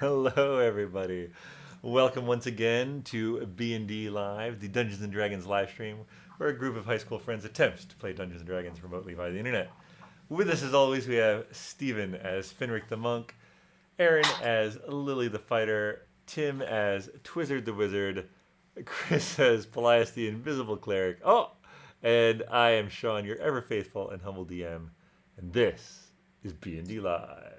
Hello, everybody. Welcome once again to BND Live, the Dungeons and Dragons live stream, where a group of high school friends attempts to play Dungeons and Dragons remotely via the internet. With us, as always, we have Steven as Finric the monk, Erin as Lily the fighter, Tim as Twizzard the wizard, Chris as Paelias the invisible cleric. Oh, and I am Shawn, your ever faithful and humble DM, and this is BND Live.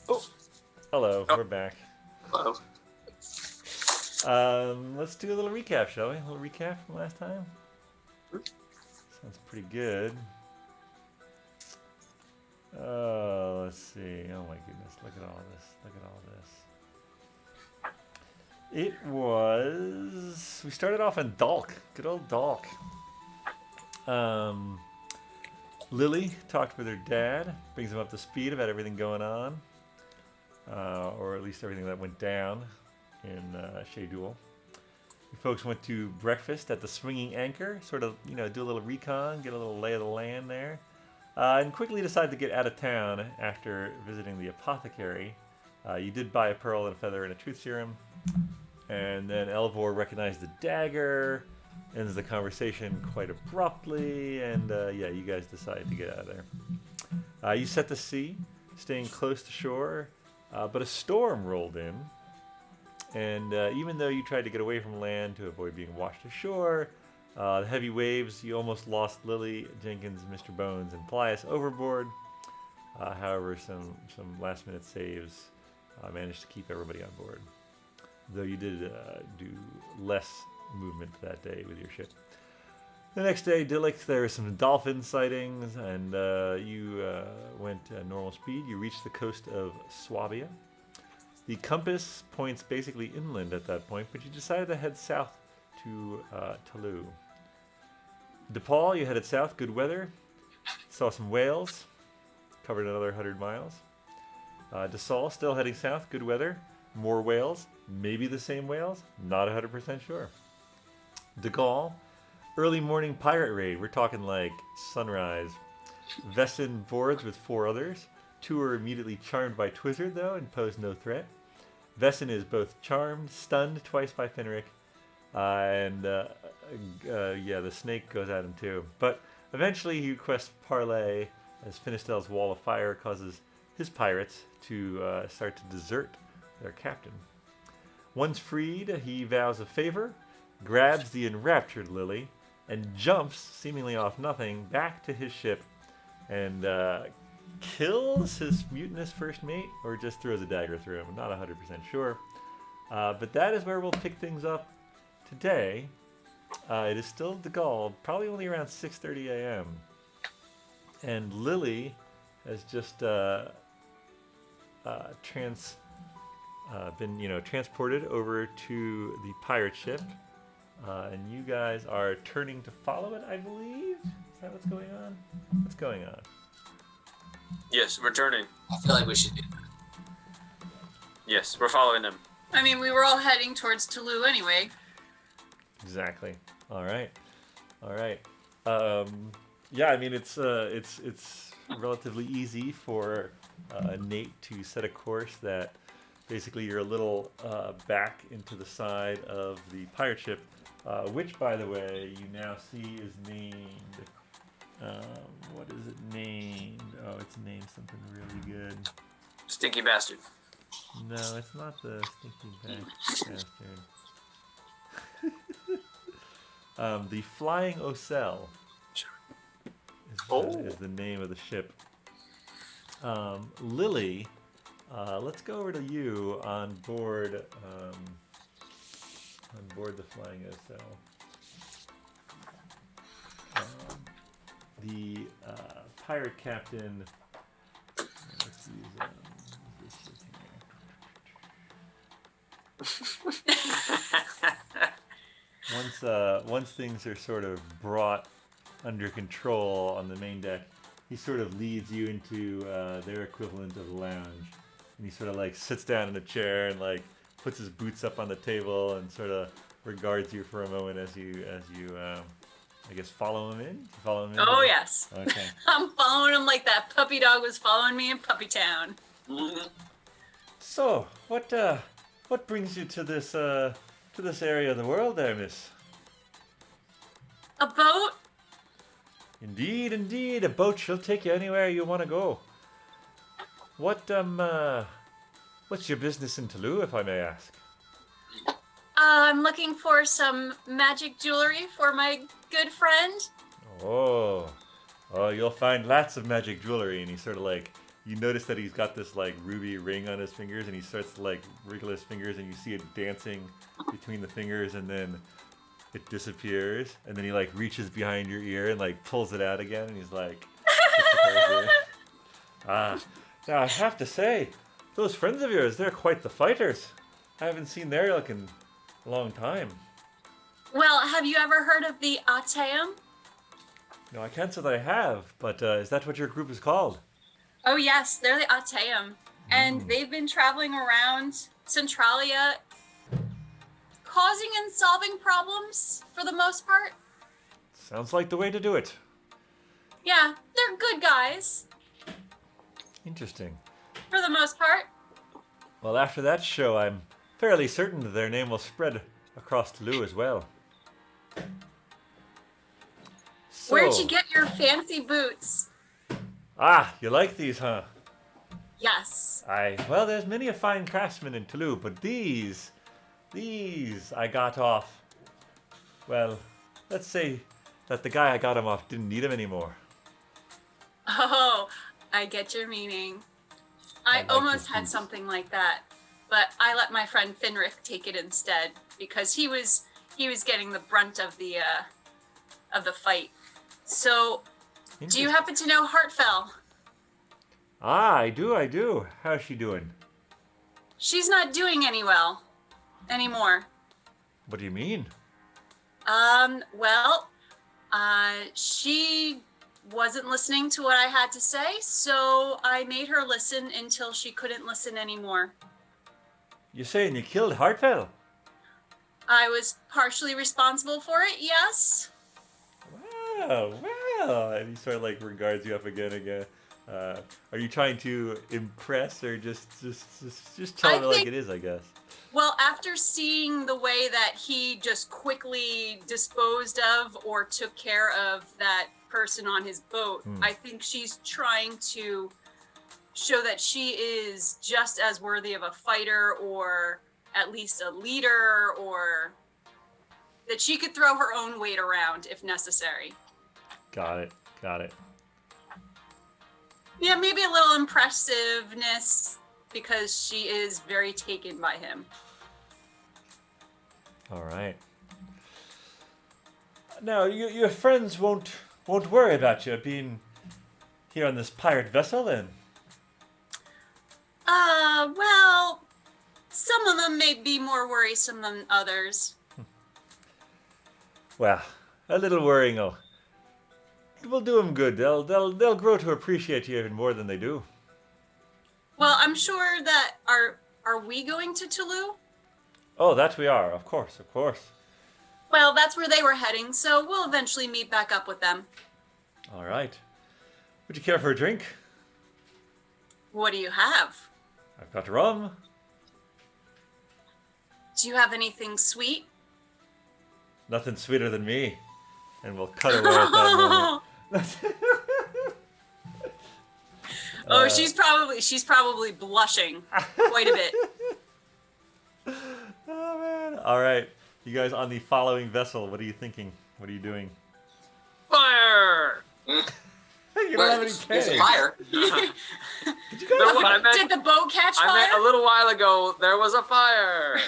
Oh, hello, Oh, we're back. hello. Let's do a little recap, shall we? A little recap from last time? Sounds pretty good. Oh, let's see. Oh my goodness, look at all this. Look at all this. It was... We started off in Dalk. Good old Dalk. Lily talked with her dad, brings him up to speed about everything going on. Or at least everything that went down in Shadul. You folks went to breakfast at the Swinging Anchor, sort of, do a little recon, get a little lay of the land there, and quickly decided to get out of town after visiting the apothecary. You did buy a pearl and a feather and a truth serum, and then Elvor recognized the dagger, ends the conversation quite abruptly, and you guys decided to get out of there. You set to sea, staying close to shore, but a storm rolled in. And even though you tried to get away from land to avoid being washed ashore, the heavy waves, you almost lost Lily, Jenkins, Mr. Bones, and Paelias overboard. However, some last-minute saves managed to keep everybody on board. Though you did do less movement that day with your ship. The next day, Dillick, there were some dolphin sightings, and you went at normal speed. You reached the coast of Swabia. The compass points basically inland at that point, but you decided to head south to Tolu. DePaul, you headed south, good weather. Saw some whales, covered another 100 miles. DeSaul, still heading south, good weather. More whales, maybe the same whales, not 100% sure. De Gaulle, early morning pirate raid, we're talking like sunrise. Vestin boards with 4 others. 2 are immediately charmed by Twizzard, though, and pose no threat. Vestin is both charmed, stunned twice by Finric, and the snake goes at him too. But eventually he requests parley as Finistel's wall of fire causes his pirates to start to desert their captain. Once freed, he vows a favor, grabs the enraptured Lily, and jumps, seemingly off nothing, back to his ship and kills his mutinous first mate, or just throws a dagger through him. I'm not 100% sure. But that is where we'll pick things up today. It is still De Gaulle, probably only around 6:30 a.m. And Lily has just been transported over to the pirate ship. And you guys are turning to follow it, I believe? Is that what's going on? What's going on? Yes, returning. I feel like we should do that. Yes, we're following them. I mean, we were all heading towards Tolu anyway. Exactly. All right. It's relatively easy for Nate to set a course that basically you're a little back into the side of the pirate ship, which, by the way, you now see is named. What is it named? Oh, it's named something really good. Stinky bastard. No, it's not the stinky bastard. The Flying Ocel is the name of the ship. Lily, let's go over to you on board the Flying Ocel. The pirate captain. Let's use this here. Once things are sort of brought under control on the main deck, he sort of leads you into their equivalent of a lounge, and he sort of like sits down in a chair and like puts his boots up on the table and sort of regards you for a moment as you I guess follow him in. Oh yes. Okay. I'm following him like that puppy dog was following me in Puppy Town. So what brings you to this area of the world, there, miss? A boat? Indeed, a boat shall take you anywhere you want to go. What's your business in Tolu, if I may ask? I'm looking for some magic jewelry for my good friend. Oh, you'll find lots of magic jewelry. And he sort of like, you notice that he's got this like ruby ring on his fingers, and he starts to like wriggle his fingers, and you see it dancing between the fingers, and then it disappears, and then he like reaches behind your ear and like pulls it out again, and he's like, now I have to say, those friends of yours, they're quite the fighters. I haven't seen their ilk in a long time. Well, have you ever heard of the Ateum? No, I can't say that I have, but is that what your group is called? Oh yes, they're the Ateum. And they've been traveling around Centralia, causing and solving problems for the most part. Sounds like the way to do it. Yeah, they're good guys. Interesting. For the most part. Well, after that show, I'm fairly certain that their name will spread across Tolu as well. So, Where'd you get your fancy boots? you like these, huh? Yes. Well, there's many a fine craftsman in Tolu, but these I got off. Well, let's say that the guy I got them off didn't need them anymore. Oh, I get your meaning. I like almost your had boots. something like that, but I let my friend Finric take it instead because he was getting the brunt of the fight. So, do you happen to know Heartfell? I do. How's she doing? She's not doing anymore. What do you mean? Well, she wasn't listening to what I had to say, so I made her listen until she couldn't listen anymore. You're saying you killed Heartfell? I was partially responsible for it, yes. Wow, and he sort of like regards you up again. Are you trying to impress or just tell it like it is, I guess? Well, after seeing the way that he just quickly disposed of or took care of that person on his boat, I think she's trying to show that she is just as worthy of a fighter or at least a leader, or that she could throw her own weight around if necessary. Got it. Yeah, maybe a little impressiveness because she is very taken by him. All right. Now, your friends won't worry about you being here on this pirate vessel, then? Well, some of them may be more worrisome than others. Well, a little worrying will do them good. They'll grow to appreciate you even more than they do. Well, I'm sure that are we going to Tolu? Oh, that we are, of course. Well, that's where they were heading, so we'll eventually meet back up with them. All right. Would you care for a drink? What do you have? I've got rum. Do you have anything sweet? Nothing sweeter than me. And we'll cut away at that moment. Oh, she's probably blushing quite a bit. Oh, man. All right. You guys on the following vessel, what are you thinking? What are you doing? Fire! You don't have any There's kegs. fire. Did you guys? I meant, Did the boat catch I meant a fire? little while ago there was a fire,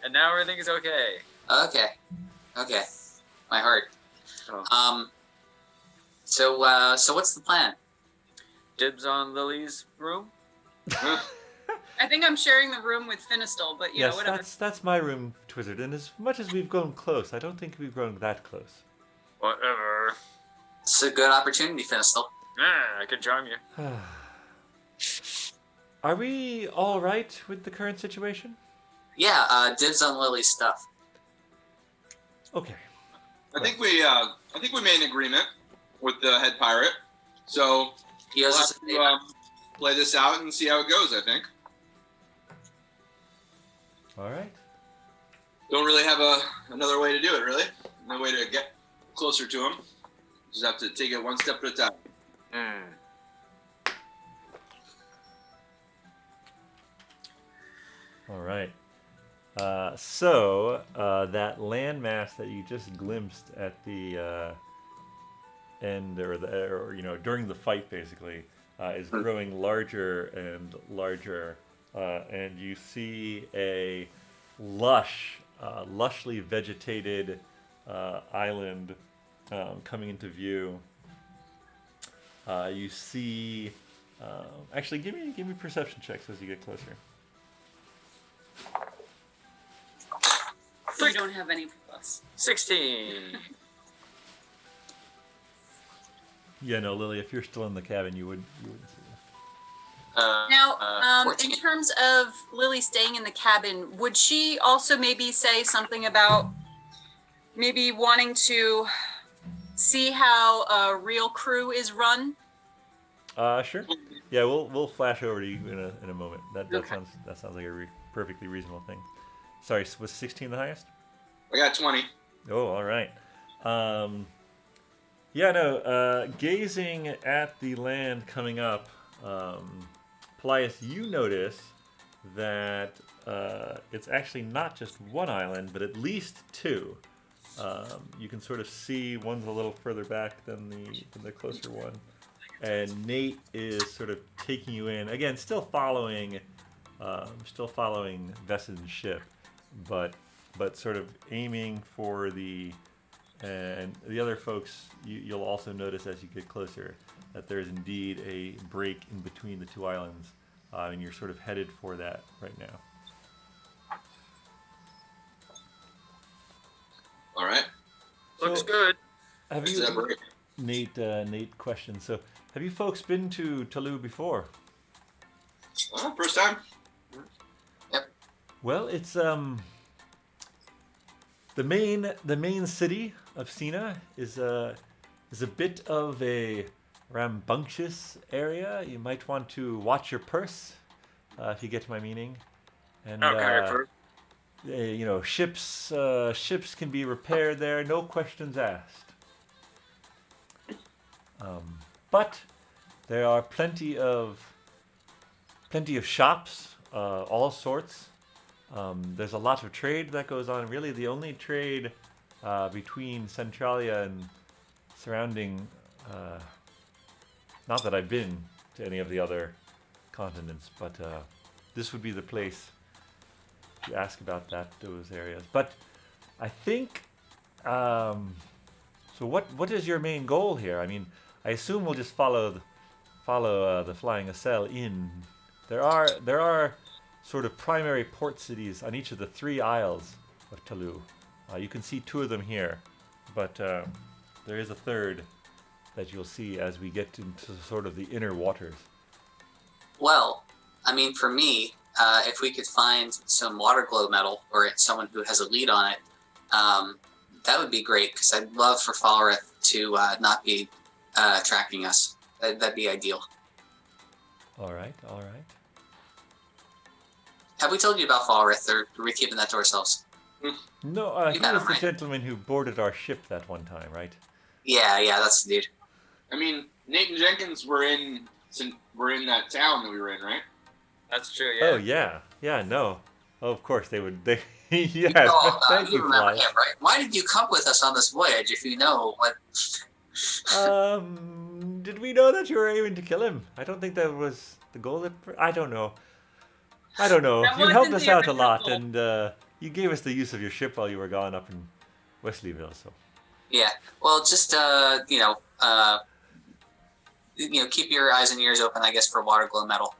and now everything is okay. Okay. My heart. Oh. So what's the plan? Dibs on Lily's room. I think I'm sharing the room with Finistal, but you know, Yes, whatever. that's my room, Twizzard. And as much as we've grown close, I don't think we've grown that close. Whatever. It's a good opportunity, Finistal. I can charm you. Are we all right with the current situation? Yeah, dibs on Lily's stuff. Okay. I think we made an agreement with the head pirate, so He we'll owes have us a favor. to play this out and see how it goes. I think. All right. Don't really have another way to do it. Really, no way to get closer to him. Just have to take it one step at a time. All right. So that landmass that you just glimpsed at the end, or during the fight, basically, is growing larger and larger, and you see a lushly vegetated island coming into view. You see. Actually, give me perception checks as you get closer. You don't have any plus. 16. Yeah, no, Lily. If you're still in the cabin, you wouldn't see that. Now, 14. in terms of Lily staying in the cabin, would she also maybe say something about maybe wanting to see how a real crew is run? Sure. Yeah, we'll flash over to you in a moment. That Okay. sounds like a perfectly reasonable thing. Sorry, was 16 the highest? I got 20. Oh, all right. Yeah, no. Gazing at the land coming up, Paelias, you notice that it's actually not just one island, but at least two. You can sort of see one's a little further back than the closer one, and Nate is sort of taking you in again, still following Vessen's ship, but sort of aiming for and the other folks. You'll also notice as you get closer that there's indeed a break in between the two islands, and you're sort of headed for that right now. All right. Looks So, good. Have Is you, that break? Nate? Question. So, have you folks been to Tolu before? First time. Well, it's the main city of Cina is a bit of a rambunctious area. You might want to watch your purse, if you get my meaning. And Okay, ships can be repaired there, no questions asked. But there are plenty of shops, all sorts. There's a lot of trade that goes on. Really, the only trade between Centralia and surrounding. Not that I've been to any of the other continents, but this would be the place to ask about those areas. But I think. So what is your main goal here? I mean, I assume we'll just follow the Flying Acel in. There are sort of primary port cities on each of the three isles of Tolu. You can see two of them here, but there is a third that you'll see as we get into sort of the inner waters. Well, I mean, for me, if we could find some water glow metal or someone who has a lead on it, that would be great, because I'd love for Falrith to not be tracking us. That'd be ideal. All right. Have we told you about Falrith, or are we keeping that to ourselves? No, he You got was him the right. gentleman who boarded our ship that one time, right? Yeah, that's the dude. I mean, Nate and Jenkins were in that town that we were in, right? That's true, yeah. Oh yeah, no. Oh, of course they would. They yes. Oh, Thank you, remember Fly. him, right? Why did you come with us on this voyage if you know what? Did we know that you were aiming to kill him? I don't think that was the goal. I don't know. I don't know. That You helped wasn't us the out a original lot, goal. and you gave us the use of your ship while you were gone up in Wesleyville. So Yeah. Well, just keep your eyes and ears open, I guess, for water glow metal.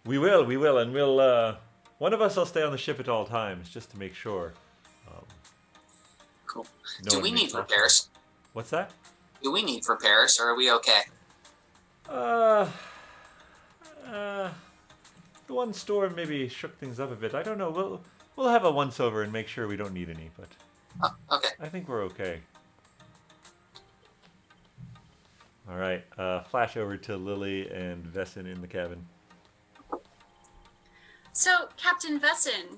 we will, and we'll. One of us will stay on the ship at all times, just to make sure. Cool. No Do one we makes need off. repairs? What's that? Do we need repairs, or are we okay? The one storm maybe shook things up a bit. I don't know. We'll have a once over and make sure we don't need any, but Oh, okay. I think we're okay. All right. Flash over to Lily and Vesson in the cabin. So, Captain Vesson,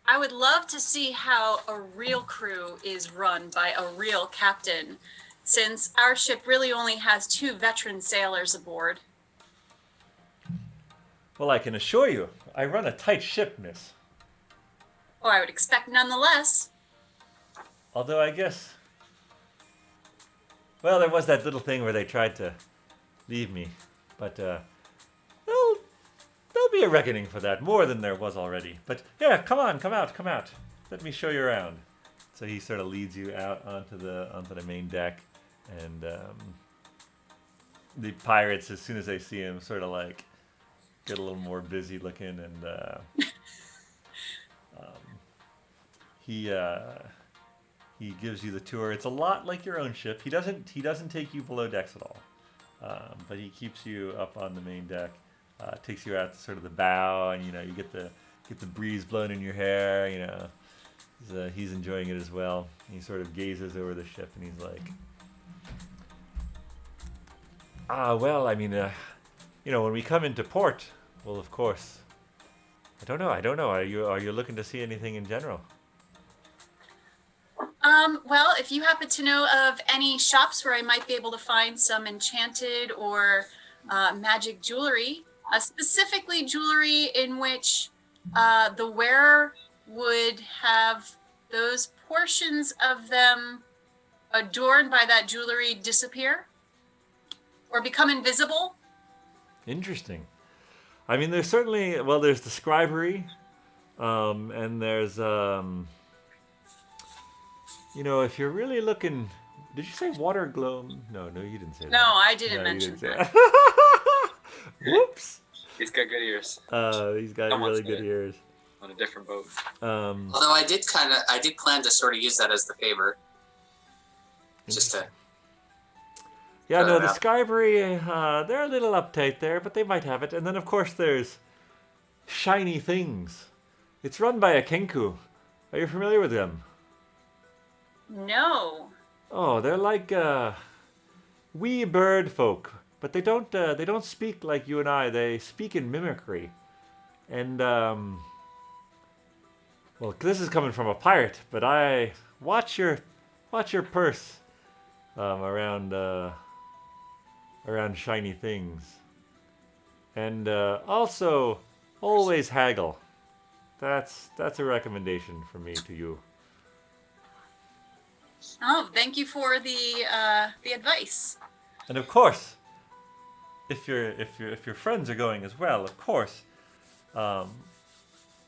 I would love to see how a real crew is run by a real captain, since our ship really only has 2 veteran sailors aboard. Well, I can assure you, I run a tight ship, miss. Or I would expect nonetheless. Although I guess... Well, there was that little thing where they tried to leave me. But, there'll be a reckoning for that, more than there was already. But, yeah, come out. Let me show you around. So he sort of leads you out onto the main deck. And, the pirates, as soon as they see him, sort of like get a little more busy looking, and he gives you the tour. It's a lot like your own ship. He doesn't take you below decks at all, but he keeps you up on the main deck. Takes you out to sort of the bow, and you get the breeze blowing in your hair. He's enjoying it as well. He sort of gazes over the ship, and he's like, well, I mean, when we come into port, well, of course. I don't know. Are you looking to see anything in general? Well, if you happen to know of any shops where I might be able to find some enchanted or magic jewelry, specifically jewelry in which the wearer would have those portions of them adorned by that jewelry disappear or become invisible. Interesting. I mean, there's certainly, there's the scribery, and there's, if you're really looking, did you say water glow? No, you didn't say that. No, I didn't No, mention you didn't that. say that. Whoops. He's got good ears. He's got Someone really said good it. ears. On a different boat. Although I did plan to sort of use that as the favor. Just to... Yeah, no, the Yeah. scribery, they're a little uptight there, but they might have it. And then, of course, there's shiny things. It's run by a kenku. Are you familiar with them? No. Oh, they're like wee bird folk, but they don't speak like you and I. They speak in mimicry, and well, this is coming from a pirate, but I watch your purse around shiny things, and also always haggle. That's a recommendation from me to you. Oh, thank you for the advice. And of course, if your friends are going as well, of course,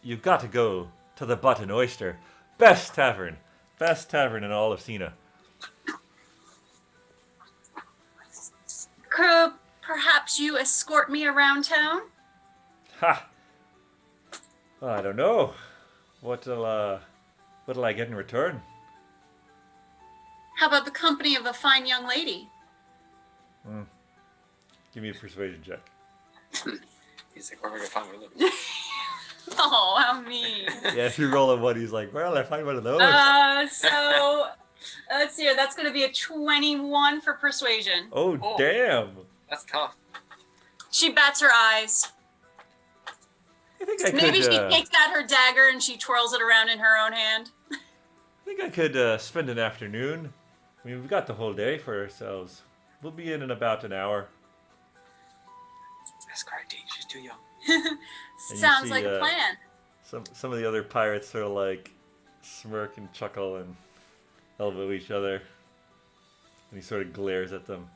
you've got to go to the Butt and Oyster, best tavern in all of Cina. Could perhaps you escort me around town? Ha! Well, I don't know. What'll I get in return? How about the company of a fine young lady? Give me a persuasion check. He's like, where am I gonna find one of those? Oh, how mean. Yeah, if you roll a one, he's like, well, I find one of those. So let's see here. That's going to be a 21 for persuasion. Oh, Oh. damn! That's tough. She bats her eyes. I think I could. Maybe she takes out her dagger and she twirls it around in her own hand. I think I could spend an afternoon. I mean, we've got the whole day for ourselves. We'll be in about an hour. That's crazy. She's too young. you Sounds see, like a plan. Some of the other pirates sort of like smirk and chuckle and elbow each other. And he sort of glares at them.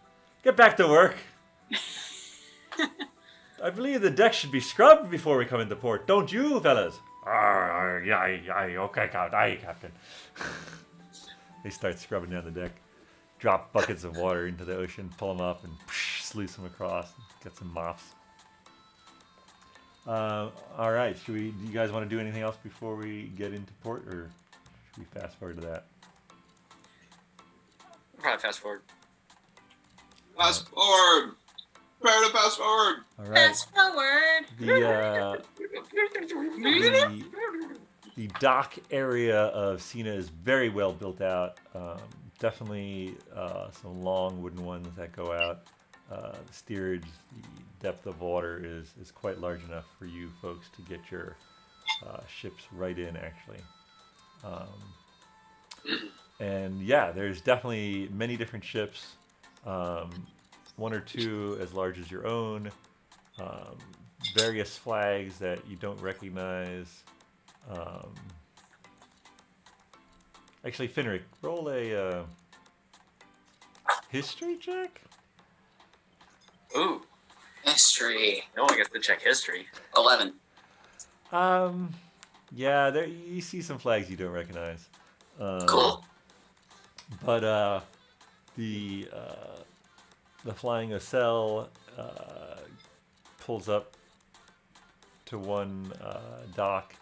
Get back to work. I believe the deck should be scrubbed before we come into port. Don't you, fellas? Aye, okay, Captain. They start scrubbing down the deck. Drop buckets of water into the ocean, pull them up, and sluice them across. Get some mops. All right, do you guys want to do anything else before we get into port, or should we fast forward to that? Probably fast forward. Fast forward. Prepare to fast forward. All right. Fast forward. The dock area of Cina is very well built out. Definitely some long wooden ones that go out. The steerage, the depth of water is quite large enough for you folks to get your ships right in, actually. And yeah, there's definitely many different ships. One or two as large as your own. Various flags that you don't recognize. Actually, Finric, roll a history check. Ooh, History. no one gets to check history. 11. Yeah, there you see some flags you don't recognize. Cool. But the flying ocel pulls up to one dock,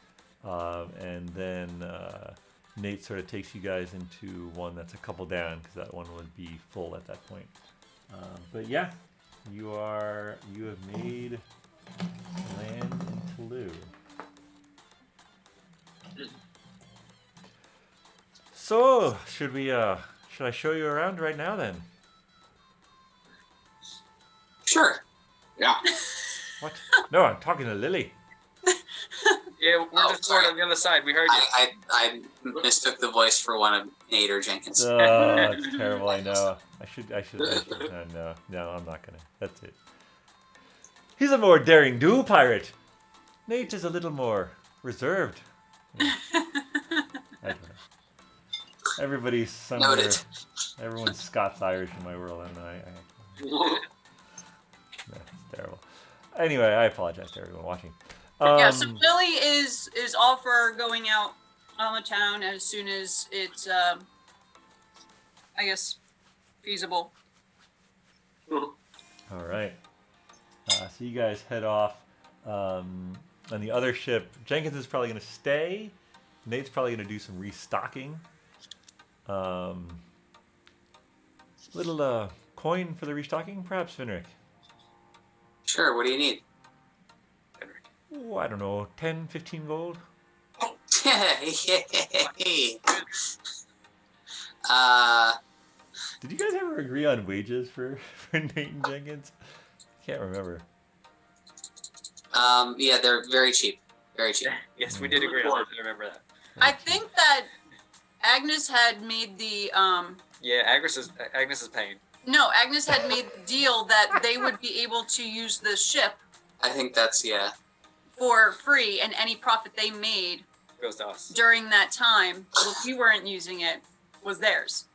and then Nate sort of takes you guys into one that's a couple down, because that one would be full at that point. But yeah, you have made land in Tolu. So should I show you around right now then? Sure. Yeah. What? No, I'm talking to Lily. Yeah, we're just sorry. on the other side. We heard you. I mistook the voice for one of Nate or Jenkins. It's terrible. I know. I should. No, I'm not gonna. That's it. He's a more daring do pirate. Nate is a little more reserved. I don't know. Everybody's somewhere. Noted. Everyone's Scots-Irish in my world, and that's terrible. Anyway, I apologize to everyone watching. Yeah, so Lily is all for going out on the town as soon as it's, I guess, feasible. All right. So you guys head off. On the other ship, Jenkins is probably going to stay. Nate's probably going to do some restocking. Little coin for the restocking, perhaps, Finric? Sure, what do you need? Oh, I don't know, 10, 15 gold? Did you guys ever agree on wages for Nate and Jenkins? Can't remember. Yeah, they're very cheap. Very cheap. Yes, we did agree on that. I remember that. I think that Agnes had made the, Yeah, Agnes is paying. no, Agnes had made the deal that they would be able to use the ship I think that's, yeah. for free, and any profit they made Goes to us. during that time, if we weren't using it, was theirs.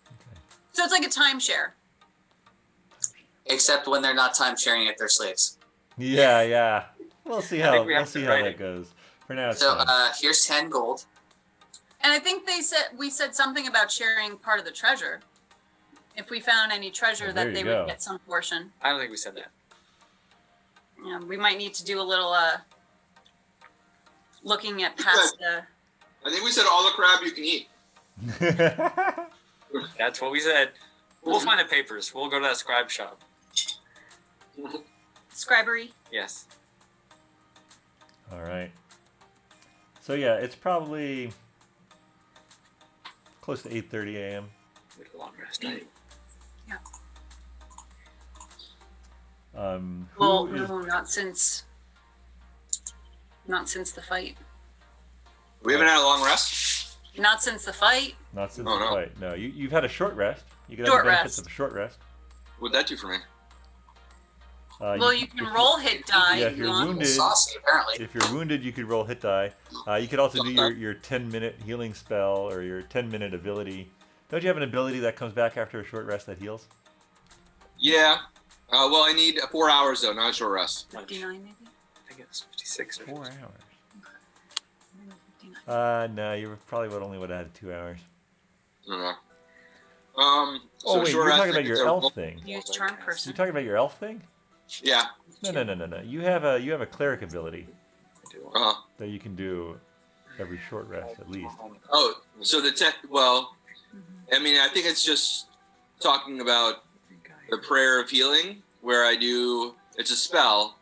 Okay. So it's like a timeshare. Except when they're not time sharing it, they're slaves. Yeah. We'll see how think we have to write that it. goes. For now, it's So fine. here's 10 gold. And I think we said something about sharing part of the treasure. If we found any treasure, Well, there that they you go. would get some portion. I don't think we said that. Yeah, we might need to do a little looking at past the. I think we said all the crab you can eat. That's what we said. We'll find the papers. We'll go to that scribe shop. Scribery. Yes. All right. So yeah, it's probably close to 8:30 a.m. We had a long rest. Right? Who Well, is- no, not since the fight. We haven't had a long rest. Not since the fight. Not since Oh, the no. fight. No, you've had a short rest. You can have Short the benefits rest. of a short rest. What'd that do for me? Well, you can if roll hit die Yeah, if if you you're want. wounded, Saucy, apparently. if you're wounded, you could roll hit die. You could also do your 10-minute healing spell or your 10-minute ability. Don't you have an ability that comes back after a short rest that heals? Yeah. Well, I need 4 hours though, not a short rest. 59 maybe? I think it's 56 or 4 something. hours. No, you probably would have had 2 hours. I don't know. Oh So wait, short you're rest talking about is your a- elf thing. Use charm person. You're talking about your elf thing? Yeah. No. You have a cleric ability I do. that you can do every short rest at least. Oh, so well, I mean, I think it's just talking about the prayer of healing, where it's a spell,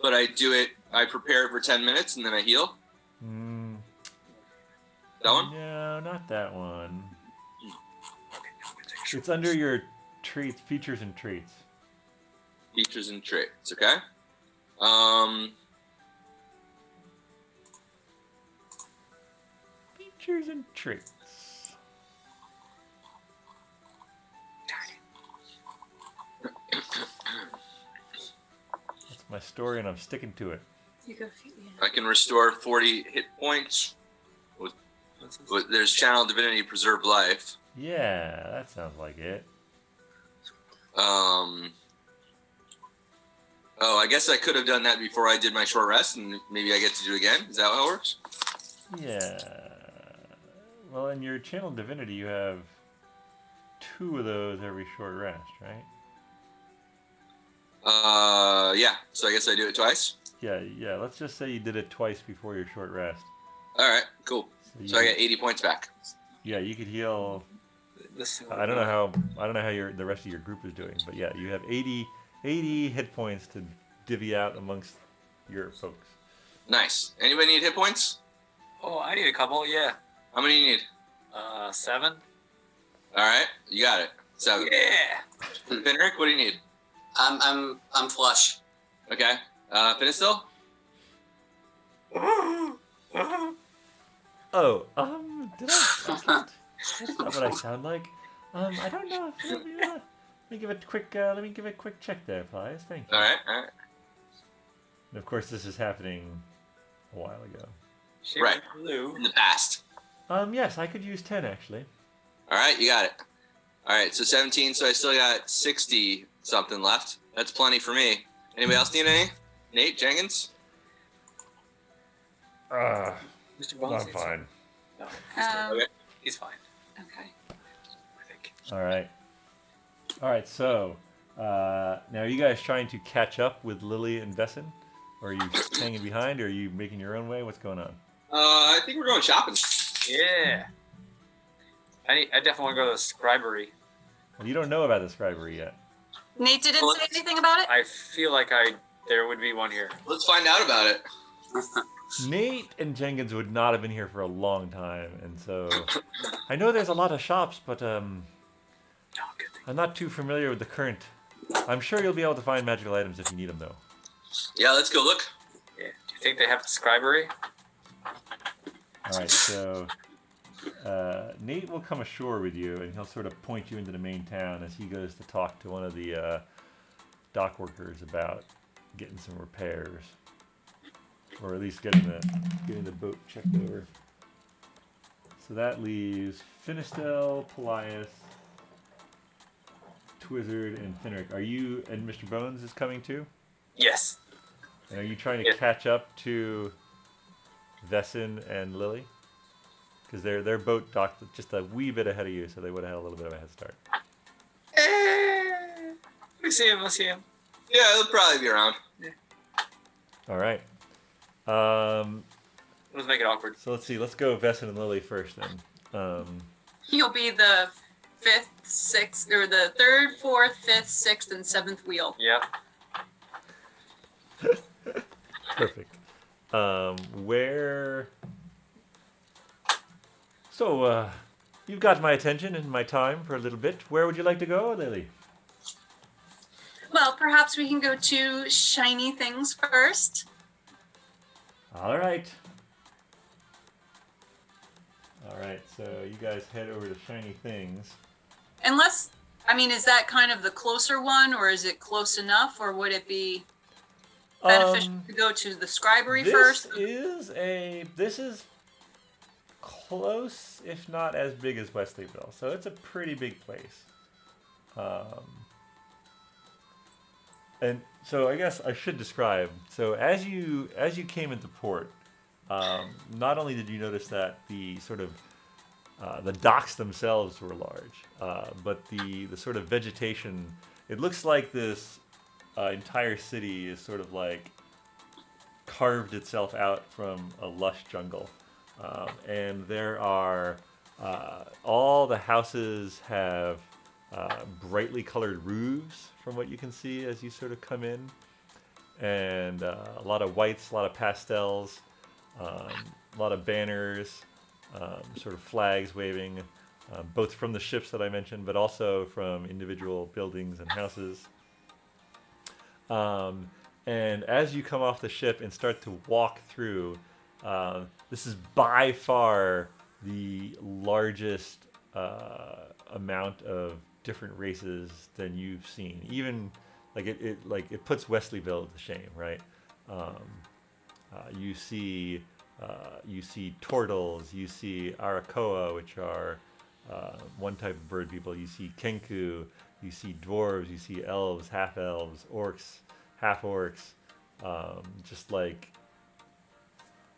but I do it. I prepare it for 10 minutes and then I heal. That one? No, not that one. It's under your treats, features and traits. Features and traits. Okay. Features and traits. That's my story, and I'm sticking to it. You go. I can restore 40 hit points. There's channel divinity, preserve life. Yeah, that sounds like it. Oh, I guess I could have done that before I did my short rest, and maybe I get to do it again. Is that how it works? Yeah. Well, in your channel divinity, you have 2 of those every short rest, right? Yeah. So I guess I do it twice. Yeah. Let's just say you did it twice before your short rest. All right. Cool. you So I could- get 80 points back. Yeah, you could heal. This I don't know how the rest of your group is doing, but yeah, you have 80 hit points to divvy out amongst your folks. Nice. Anybody need hit points? Oh, I need a couple. Yeah. How many do you need? 7. All right. You got it. 7. Yeah. Finric, what do you need? I'm flush. Okay. Finistil? Oh, did I? That's not what I sound like. I don't know. Let me give it a quick check there, Paelias. Thank you. All right. And of course, this is happening a while ago. Right. Blue. In the past. Yes, I could use 10 actually. All right. You got it. All right. So 17. So I still got 60 something left. That's plenty for me. Anybody else need any? Nate Jenkins? Mr. I'm Bones needs fine. some. No, Okay. he's fine. Okay. I think. All right. So now, are you guys trying to catch up with Lily and Vesson, or are you hanging behind, or are you making your own way? What's going on? I think we're going shopping. Yeah. I definitely want to go to the scribery. Well, you don't know about the scribery yet. Nate didn't Well, say anything about it? I feel like there would be one here. Let's find out about it. Nate and Jenkins would not have been here for a long time, and so I know there's a lot of shops, but Oh, good thing. I'm not too familiar with the current. I'm sure you'll be able to find magical items if you need them, though. Yeah, let's go look. Yeah. Do you think they have the scribery? All right, so Nate will come ashore with you, and he'll sort of point you into the main town as he goes to talk to one of the dock workers about getting some repairs, or at least getting the boat checked over. So that leaves Finistel, Paelias, Twizzard, and Finric. Are you and Mr. Bones is coming too? Yes. And are you trying to Yeah. catch up to Vesson and Lily? Because their boat docked just a wee bit ahead of you, so they would have had a little bit of a head start. We see him. Let's see him. Yeah, it'll probably be around. All right. Let's make it awkward. So let's see. Let's go Vesson and Lily first then. You'll be the 5th, 6th, or the 3rd, 4th, 5th, 6th, and 7th wheel. Yep. Perfect. Where? So you've got my attention and my time for a little bit. Where would you like to go, Lily? Well, perhaps we can go to shiny things first. All right. So you guys head over to Shiny Things. Unless, I mean, is that kind of the closer one, or is it close enough, or would it be beneficial to go to the scribery This first? is close, if not as big as Wesleyville. So it's a pretty big place. And so I guess I should describe. So as you came into port, not only did you notice that the sort of the docks themselves were large, but the sort of vegetation. It looks like this entire city is sort of like carved itself out from a lush jungle, and there are all the houses have brightly colored roofs from what you can see as you sort of come in, and a lot of whites, a lot of pastels, a lot of banners, sort of flags waving, both from the ships that I mentioned, but also from individual buildings and houses. And as you come off the ship and start to walk through, this is by far the largest amount of different races than you've seen. Even like it puts Wesleyville to shame, right? You see turtles, you see arakoa, which are one type of bird people. You see kenku, you see dwarves, you see elves, half elves, orcs, half orcs. Just like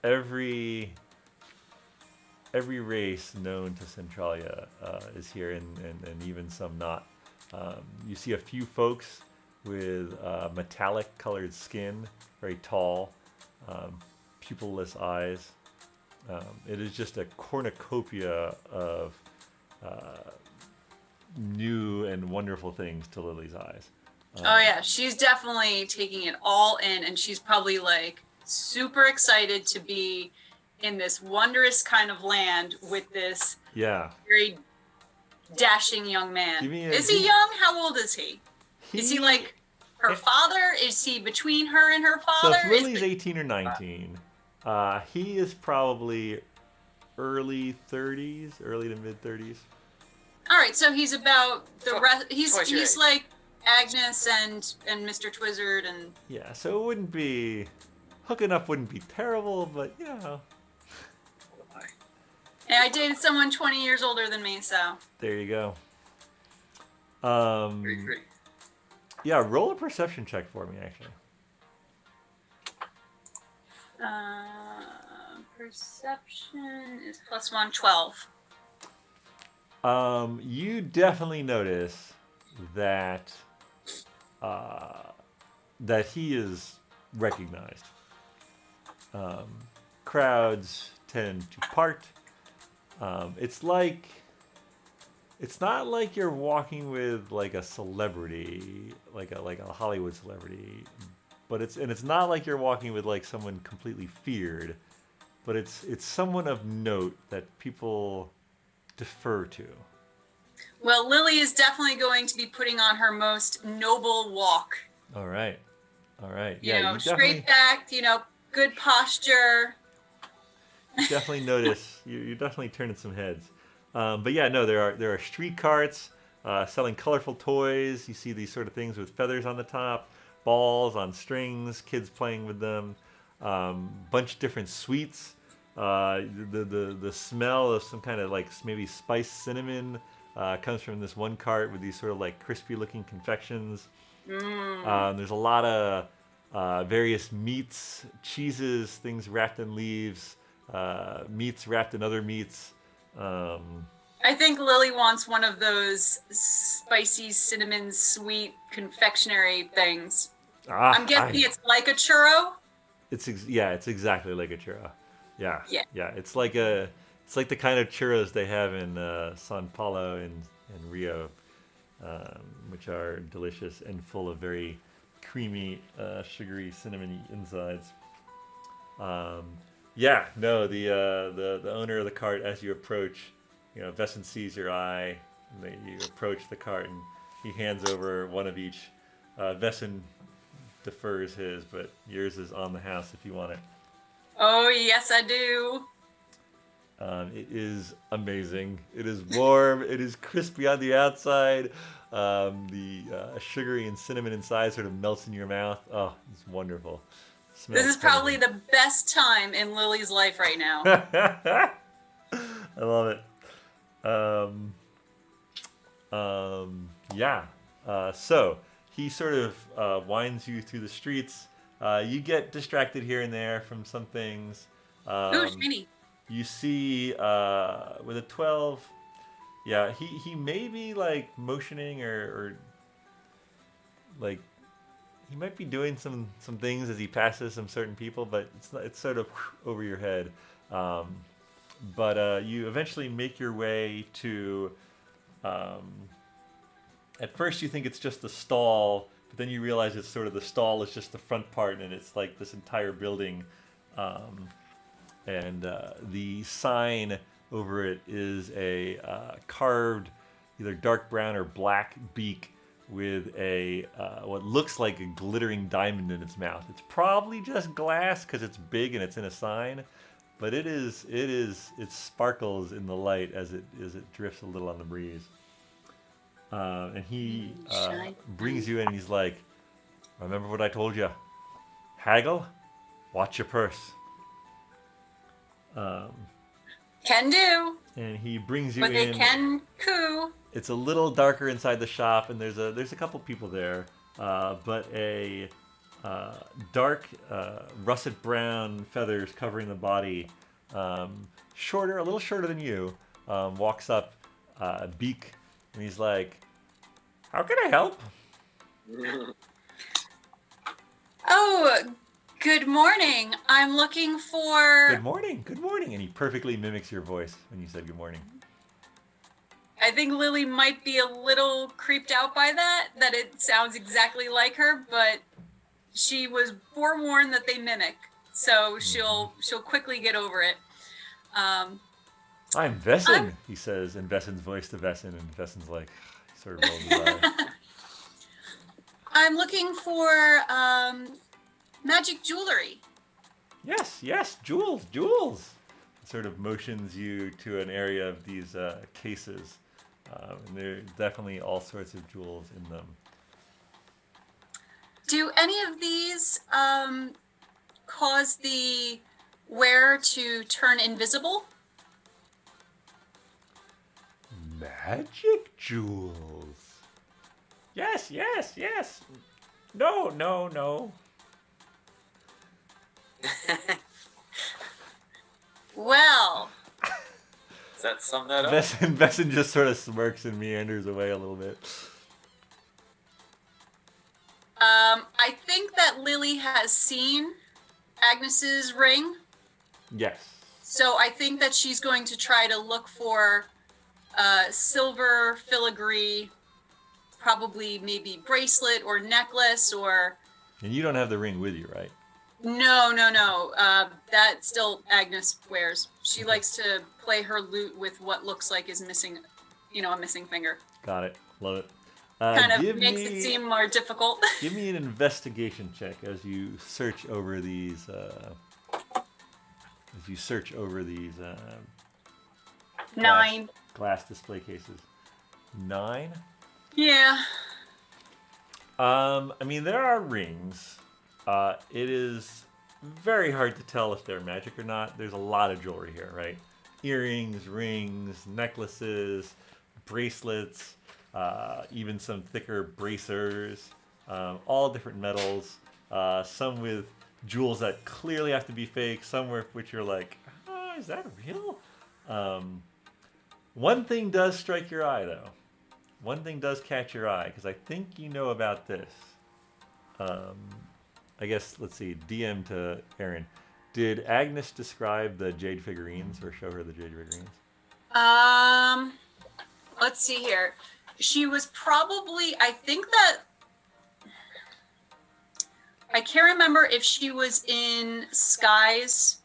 every race known to Centralia is here, and even some not. You see a few folks with metallic colored skin, very tall, pupilless eyes. It is just a cornucopia of new and wonderful things to Lily's eyes. Oh yeah, she's definitely taking it all in, and she's probably like super excited to be in this wondrous kind of land with this very dashing young man. Is he young? How old is he? Is he like her father? Is he between her and her father? So if Lily's 18 or 19, he is probably early 30s, early to mid 30s. All right, so he's about the rest. He's age. like Agnes and Mr. Twizzard and. Yeah, so it wouldn't be hooking up wouldn't be terrible, but you know. Yeah, I dated someone 20 years older than me, so. There you go. Pretty great. Yeah, roll a perception check for me, actually. Perception is +1, 12. You definitely notice that that he is recognized. Crowds tend to part. It's not like you're walking with like a celebrity, like a Hollywood celebrity, but it's not like you're walking with like someone completely feared, but it's someone of note that people defer to. Well, Lily is definitely going to be putting on her most noble walk. All right. You know, straight back, good posture. You definitely notice. You're definitely turning some heads. But yeah, no, there are street carts selling colorful toys. You see these sort of things with feathers on the top, balls on strings, kids playing with them. Bunch of different sweets. The smell of some kind of like maybe spiced cinnamon comes from this one cart with these sort of like crispy looking confections. There's a lot of various meats, cheeses, things wrapped in leaves, meats wrapped in other meats. I think Lily wants one of those spicy cinnamon sweet confectionery things. I'm guessing it's like a churro. It's exactly like a churro. Yeah. Yeah. It's like the kind of churros they have in Sao Paulo and Rio, which are delicious and full of very creamy, sugary, cinnamony insides. The owner of the cart, as you approach, Vesson sees your eye, and you approach the cart, and he hands over one of each. Vesson defers his, but yours is on the house if you want it. Oh, yes, I do. It is amazing. It is warm. It is crispy on the outside. The sugary and cinnamon inside sort of melts in your mouth. Oh, it's wonderful. This is probably the best time in Lily's life right now. I love it. Yeah. So he sort of winds you through the streets. You get distracted here and there from some things. Ooh, shiny. You see with a 12, yeah, he may be like motioning or like he might be doing some things as he passes some certain people, but it's sort of over your head. But you eventually make your way to. At first, you think it's just a stall, but then you realize it's sort of the stall is just the front part, and it's like this entire building. And the sign over it is a carved, either dark brown or black beak with a what looks like a glittering diamond in its mouth. It's probably just glass because it's big and it's in a sign, but it sparkles in the light as it drifts a little on the breeze. And he brings you in and he's like, remember what I told you? Haggle, watch your purse. Can do. And he brings you But in. they can coo. It's a little darker inside the shop, and there's a couple people there, but a dark russet brown feathers covering the body, a little shorter than you, walks up, beak, and he's like, "How can I help?" Oh, good morning. I'm looking for. Good morning, and he perfectly mimics your voice when you said good morning. I think Lily might be a little creeped out by that it sounds exactly like her, but she was forewarned that they mimic, so she'll quickly get over it. I'm Vesson, he says, in Vesson's voice to Vesson, and Vesson's like, sort of rolls his eyes. I'm looking for magic jewelry. Yes, jewels. Sort of motions you to an area of these cases. And there are definitely all sorts of jewels in them. Do any of these cause the wearer to turn invisible? Magic jewels. Yes. No. Well, Does that sum that up? Vesson just sort of smirks and meanders away a little bit. I think that Lily has seen Agnes's ring, Yes. so I think that she's going to try to look for silver filigree, probably maybe bracelet or necklace or. And you don't have the ring with you, right? No. That still Agnes wears. She likes to play her lute with what looks like is missing, a missing finger. Got it. Love it. Kind of makes it seem more difficult. Give me an investigation check as you search over these. Nine. Glass display cases. 9. Yeah. I mean, there are rings. It is very hard to tell if they're magic or not. There's a lot of jewelry here, right? Earrings, rings, necklaces, bracelets, even some thicker bracers, all different metals, some with jewels that clearly have to be fake, some which you're like, oh, is that real? One thing does strike your eye, though. One thing does catch your eye, because I think you know about this. I guess, let's see, DM to Erin. Did Agnes describe the jade figurines or show her the jade figurines? Let's see here. She was probably, I think that, I can't remember if she was in Skye's,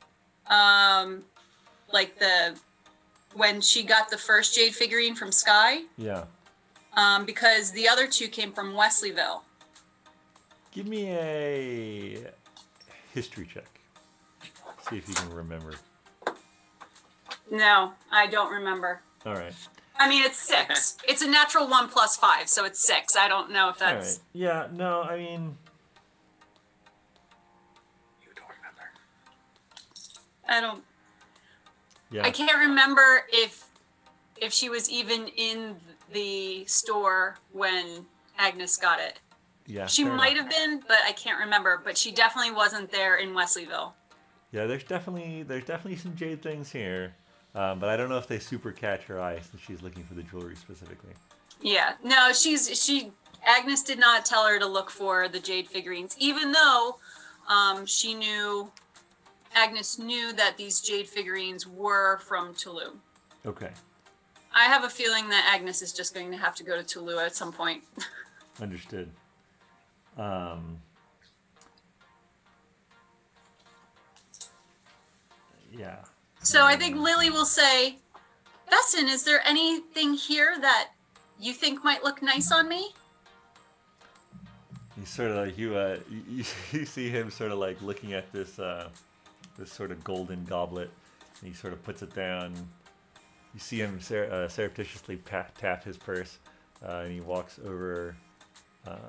when she got the first jade figurine from Skye. Yeah. Because the other two came from Wesleyville. Give me a history check. See if you can remember. No, I don't remember. All right. I mean, it's 6. It's a natural 1 + 5, so it's 6. I don't know if that's. All right. Yeah. No. I mean. You don't remember. I don't. Yeah. I can't remember if she was even in the store when Agnes got it. Yeah. She fair might enough. have been, but I can't remember. But she definitely wasn't there in Wesleyville. Yeah, there's definitely some jade things here, but I don't know if they super catch her eye since she's looking for the jewelry specifically. Yeah, no, Agnes did not tell her to look for the jade figurines, even though Agnes knew that these jade figurines were from Tolu. Okay, I have a feeling that Agnes is just going to have to go to Tolu at some point. understood. Yeah. So I think Lily will say, Besson, is there anything here that you think might look nice on me? He's sort of like you see him sort of like looking at this this sort of golden goblet, and he sort of puts it down. You see him surreptitiously tap his purse, and he walks over to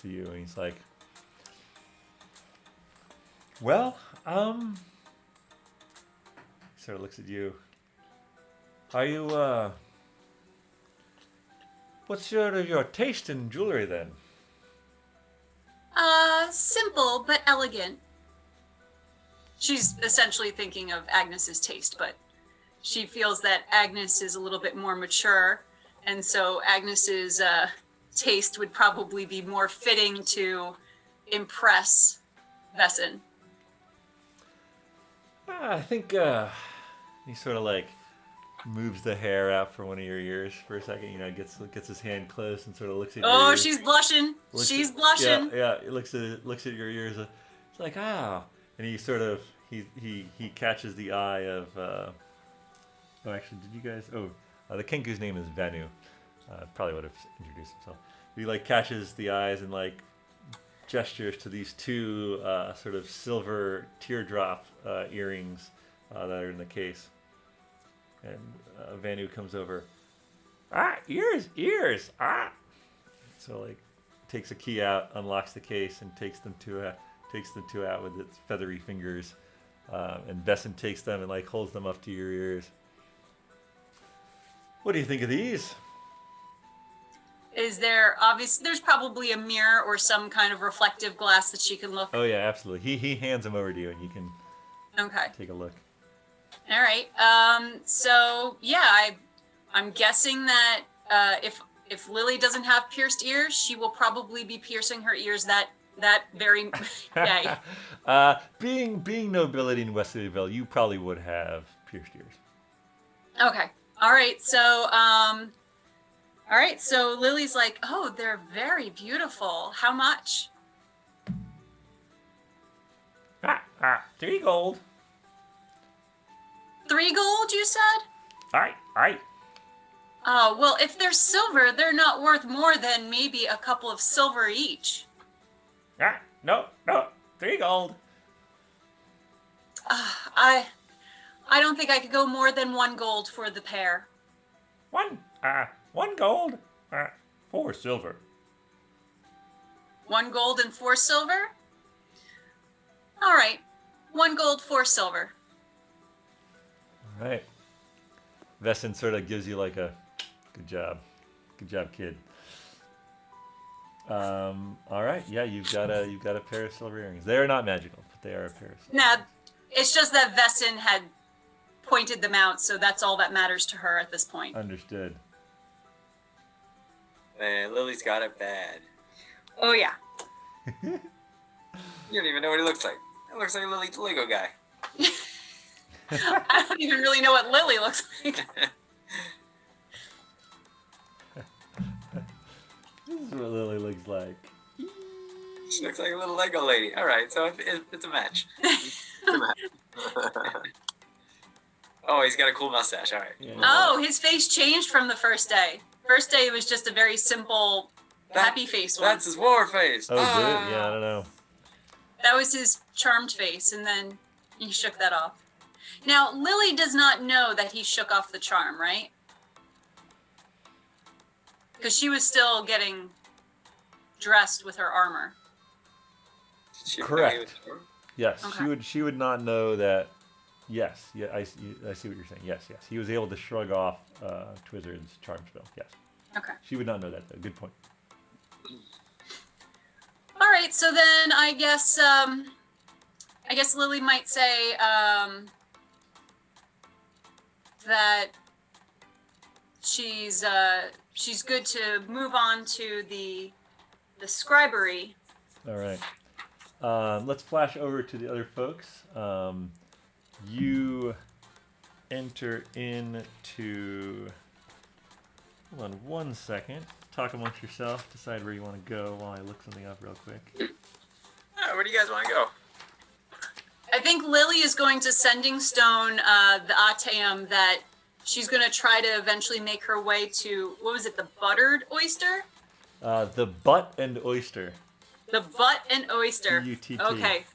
you, and he's like, "Well, he sort of looks at you. Are you what's your taste in jewelry then?" Simple but elegant. She's essentially thinking of Agnes's taste, but she feels that Agnes is a little bit more mature, and so Agnes's taste would probably be more fitting to impress Vesson. I think he sort of like moves the hair out from one of your ears for a second. You know, gets his hand close and sort of looks at. Oh, your ears. she's blushing. She's blushing. Yeah. He looks at your ears. It's like and he sort of he catches the eye of. Oh, actually, did you guys? The Kenku's name is Venu. Probably would have introduced himself. He like catches the eyes and like gestures to these two sort of silver teardrop earrings that are in the case. And Vanu comes over. Ears. So like takes a key out, unlocks the case, and takes the two out with its feathery fingers. And Besson takes them and like holds them up to your ears. What do you think of these? Is there there's probably a mirror or some kind of reflective glass that she can look. Oh yeah, absolutely. He hands them over to you, and you can take a look. All right. So yeah, I'm guessing that if Lily doesn't have pierced ears, she will probably be piercing her ears that very day. Being nobility in Wesleyville, you probably would have pierced ears. Okay. All right. So Lily's like, oh, they're very beautiful. How much? 3 gold. 3 gold, you said? Aye. Oh, well, if they're silver, they're not worth more than maybe a couple of silver each. No, 3 gold. I don't think I could go more than 1 gold for the pair. 1 gold. 4 silver. 1 gold and 4 silver? All right. 1 gold, 4 silver. All right. Vesson sort of gives you like a good job, kid. All right. Yeah, you've got a pair of silver earrings. They are not magical, but they are a pair of silver. Nah, it's just that Vesson had pointed them out, so that's all that matters to her at this point. Understood. Man, Lily's got it bad. Oh yeah. You don't even know what he looks like. It looks like a Lego guy. I don't even really know what Lily looks like. This is what Lily looks like. She looks like a little Lego lady. All right, so it's a match. Oh, he's got a cool mustache. All right. Yeah. Oh, his face changed from the first day. First day was just a very simple, happy face one. That's his war face. Oh, did it? Yeah, I don't know. That was his charmed face, and then he shook that off. Now, Lily does not know that he shook off the charm, right? Because she was still getting dressed with her armor. She Correct. was- Yes, Okay. she would not know that Yes. Yeah, I see what you're saying. Yes. He was able to shrug off Twizzard's charm spell. Yes. Okay. She would not know that though. Good point. All right. So then I guess Lily might say that she's good to move on to the scribery. All right. Let's flash over to the other folks. You enter into. Hold on 1 second. Talk amongst yourself. Decide where you want to go while I look something up real quick. Where do you guys want to go? I think Lily is going to Sending Stone the Ateum that she's going to try to eventually make her way to, what was it, the buttered oyster? The butt and oyster. The butt and oyster. BUTT. Okay.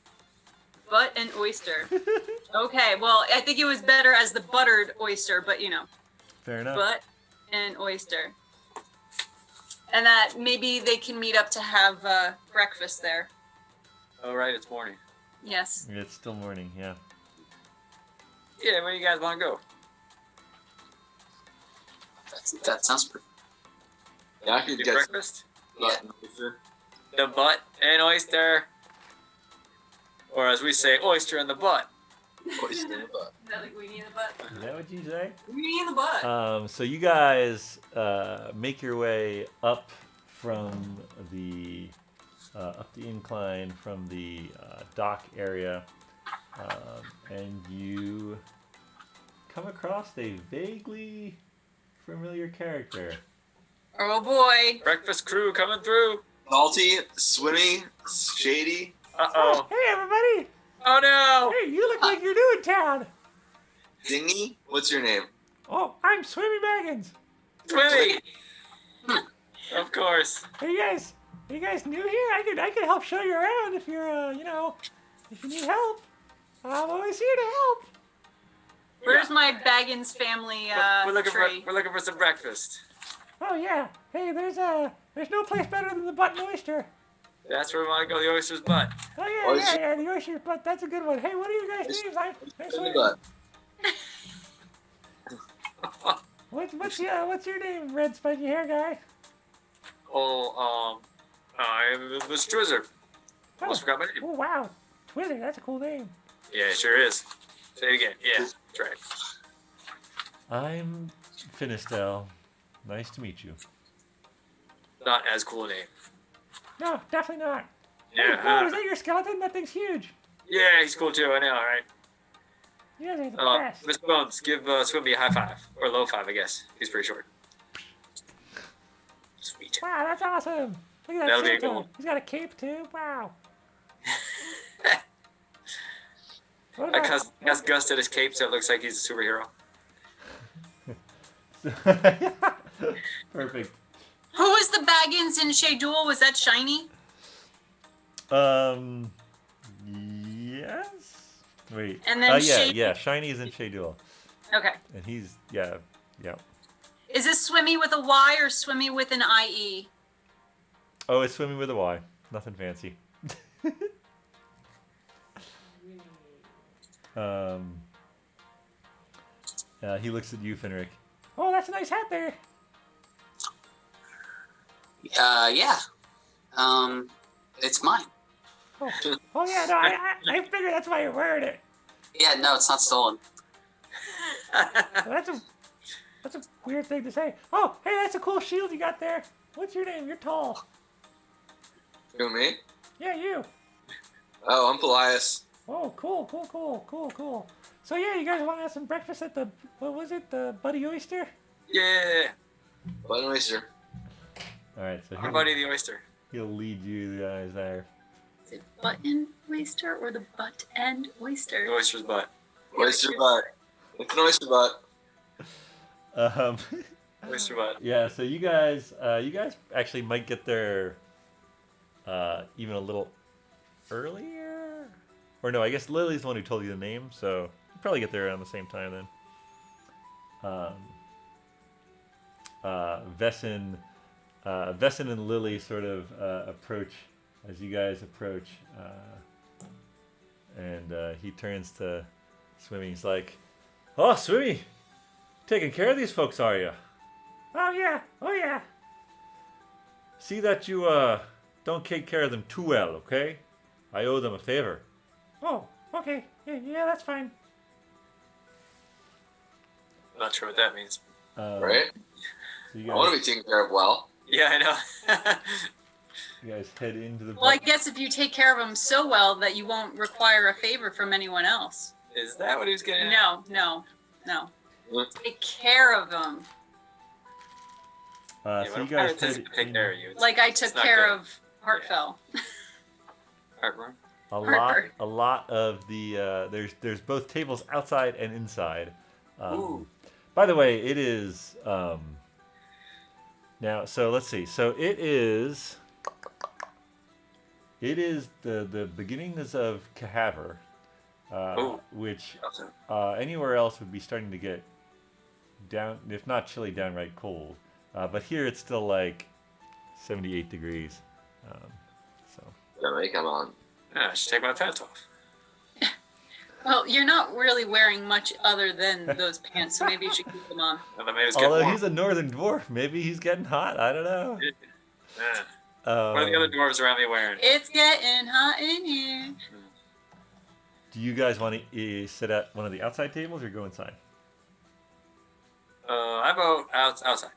Butt and oyster. Okay, well, I think it was better as the buttered oyster, but you know. Fair enough. Butt and oyster. And that maybe they can meet up to have breakfast there. Oh, right, it's morning. Yes. It's still morning, yeah. Yeah, where do you guys want to go? That sounds pretty. Yeah, I could Get get breakfast? Yeah. The butt and oyster. Or as we say, oyster in the butt. oyster in the butt. Is that like we need the butt? Is that what you say? We need the butt. So you guys make your way up from the up the incline from the dock area, and you come across a vaguely familiar character. Oh boy. Breakfast crew coming through. Salty, swimmy, shady. Uh-oh. Hey everybody! Oh no! Hey, you look like you're new in town. Dingy? What's your name? Oh, I'm Swimmy Baggins. Twimmy! Of course. Are you guys new here? I could help show you around if you're if you need help. I'm always here to help. Where's my Baggins family we're looking tree? for some breakfast. Oh yeah. Hey, there's no place better than the Butt and Oyster. That's where we want to go, the oyster's butt. Oh yeah, Oyster. yeah, the oyster butt. That's a good one. Hey, what are you guys' names? In the butt. What's your name, red spiky hair guy? I'm Mr. Twizzard. Almost forgot my name. Oh wow, Twizzard. That's a cool name. Yeah, it sure is. Say it again. Yeah, that's right. I'm Finistel. Nice to meet you. Not as cool a name. No, definitely not. Yeah. Oh, is that your skeleton? That thing's huge. Yeah, he's cool too. I know, right? You guys are the best. Miss Bones, give Swimby a high five or low five, I guess. He's pretty short. Sweet. Wow, that's awesome. Look at that That'll be a good Santa. one. He's got a cape too. Wow. I cast Gust at his cape, so it looks like he's a superhero. Perfect. Who was the Baggins in Shea Duel? Was that Shiny? Yes. Wait. And then yeah. Shiny is in Shea Duel, Okay. and he's yeah. Is this Swimmy with a Y or Swimmy with an IE? Oh, it's swimming with a Y. Nothing fancy. He looks at you, Finric. Oh, that's a nice hat there. Yeah. It's mine. Oh yeah, no, I figured that's why you're wearing it. Yeah, no, it's not stolen. That's a weird thing to say. Oh, hey, that's a cool shield you got there. What's your name? You're tall. Who, me? Yeah, you. Oh, I'm Paelias. Oh, cool. So yeah, you guys want to have some breakfast at the, what was it, the Buddy Oyster? Yeah. Butt and oyster. All right, so Our buddy the oyster. he'll lead you guys there. Is it button oyster or the butt and The oyster? oyster's butt. Oyster butt. It's an oyster butt. Oyster butt. Yeah, so you guys actually might get there even a little earlier. Or no, I guess Lily's the one who told you the name, so you probably get there around the same time then. Vesson and Lily sort of approach as you guys approach, and he turns to Swimmy's like, "Oh, Swimmy, taking care of these folks, are you?" "Oh yeah. See that you don't take care of them too well, okay? I owe them a favor." "Oh, okay. Yeah, that's fine." Not sure what that means. Right? So you I want guys, to be taken care of well. Yeah, I know. you guys head into the. Well, I guess if you take care of them so well that you won't require a favor from anyone else. Is that what he was getting at? No. What? Take care of them. Yeah, So what you kind guys of does head it take care of you? It's- Like I it's took not care good. of Heartfell. Heartworm. a lot of the there's both tables outside and inside. Ooh. By the way, it is now. So let's see. So it is the beginnings of Cahaver, Ooh. which Okay. anywhere else would be starting to get down, if not chilly, downright cold. But here it's still like 78 degrees. So Yeah, come on. Yeah, I should take my pants off. Well, you're not really wearing much other than those pants, so maybe you should keep them on. And then maybe it's getting although warm. he's a northern dwarf, maybe he's getting hot. I don't know. Yeah. What are the other dwarves around me wearing? It's getting hot in here. Do you guys want to sit at one of the outside tables or go inside? I vote outside.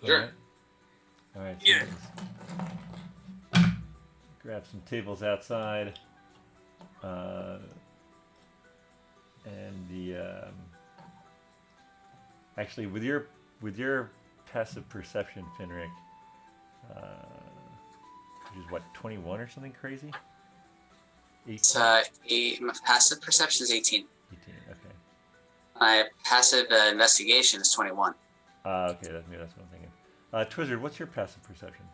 Sure. All right. So Yeah. let's grab some tables outside. And the actually with your passive perception, Finric, which is what, 21 or something crazy? 18? It's my passive perception is 18. 18. Okay. My passive investigation is 21. Okay, that's what I'm thinking. Twizzard, what's your passive perception?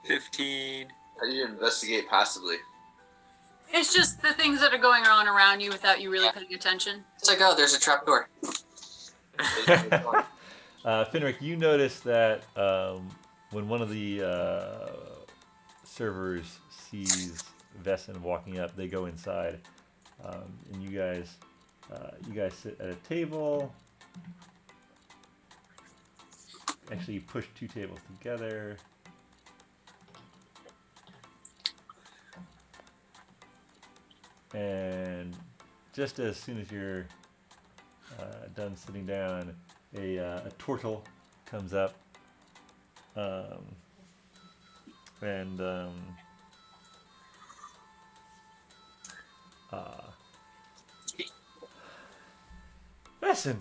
15. How do you investigate passively? It's just the things that are going on around you without you really paying attention. It's like, oh, there's a trapdoor. Finric, you notice that when one of the servers sees Vesson walking up, they go inside, and you guys sit at a table. Actually, you push two tables together. And just as soon as you're done sitting down, a turtle comes up, and listen,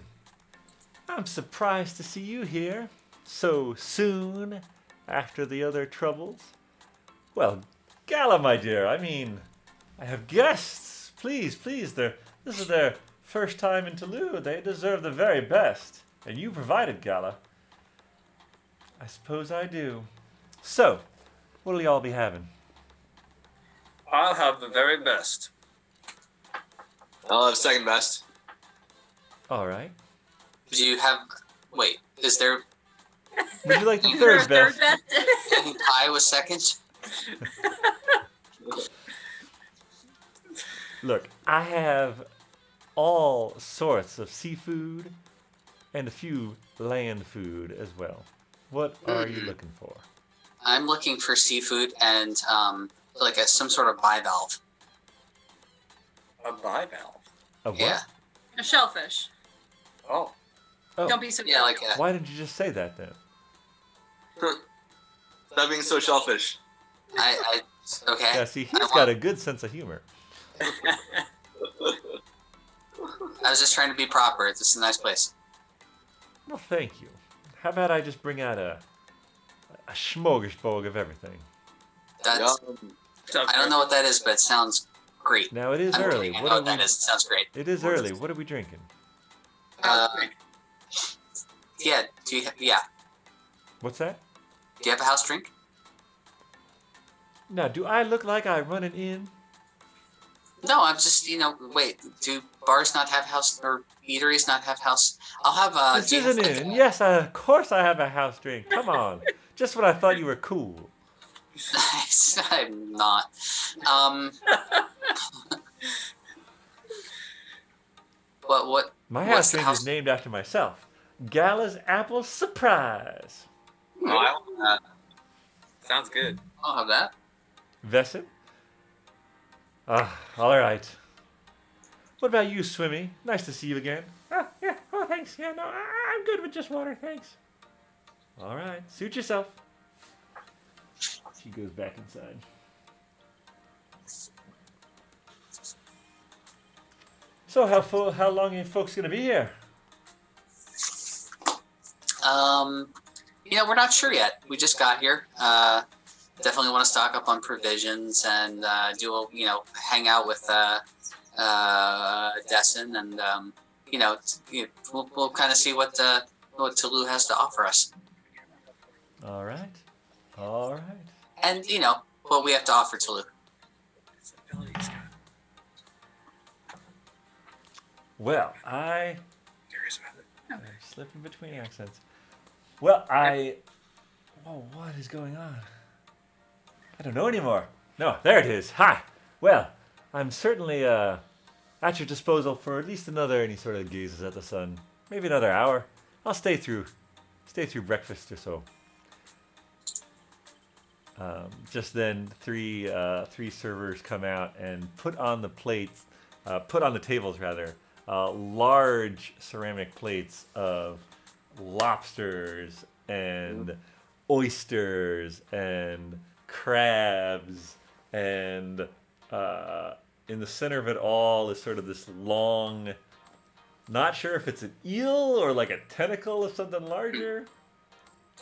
I'm surprised to see you here so soon after the other troubles. Well, Gala, my dear, I mean, I have guests. Please, this is their first time in Tolu. They deserve the very best. And you provided, Gala. I suppose I do. So, what'll y'all be having? I'll have the very best. I'll have second best. All right. Do you have? Wait, is there? Would you like the Is there a third best? I think pie was second. Look, I have all sorts of seafood and a few land food as well. What are you looking for? I'm looking for seafood and like some sort of bivalve. A bivalve. A what? Yeah. A shellfish. Oh. Oh, Don't be so Yeah, like a, why didn't you just say that then? Stop being so shellfish. I okay. Yeah, see, I he's want- got a good sense of humor. I was just trying to be proper. This is a nice place. Well, thank you. How about I just bring out a smorgasbord of everything? That's, Yum. I don't know what that is, but it sounds great. Now it is I'm early. kidding. I What know are what that we? is. It sounds great. It is early. What are we drinking? Yeah. Yeah. What's that? Do you have a house drink? Now, do I look like I run an inn? No, I'm just wait. Do bars not have house or eateries not have house? I'll have This do you is have, an like, inn. Yes, of course I have a house drink. Come on. Just when I thought you were cool. Nice. I'm not. What? My What's house the change house? is named after myself. Gala's Apple Surprise. Oh, I want that. Sounds good. I'll have that. Vesson? All right. What about you, Swimmy? Nice to see you again. Yeah. Oh, thanks. Yeah, no, I'm good with just water, thanks. All right. Suit yourself. She goes back inside. So, how long are you folks gonna be here? We're not sure yet. We just got here. Definitely want to stock up on provisions and hang out with Destin, and we'll kind of see what Tolu has to offer us, All right. and what we have to offer Tolu. Well, I'm slipping between accents. Well, what is going on? I don't know anymore. No, there it is. Hi. Well, I'm certainly at your disposal for at least another, and he sort of gazes at the sun. Maybe another hour. I'll stay through breakfast or so. Just then, three servers come out and put on the tables rather, large ceramic plates of lobsters and oysters and crabs, and in the center of it all is sort of this long, not sure if it's an eel or like a tentacle of something larger.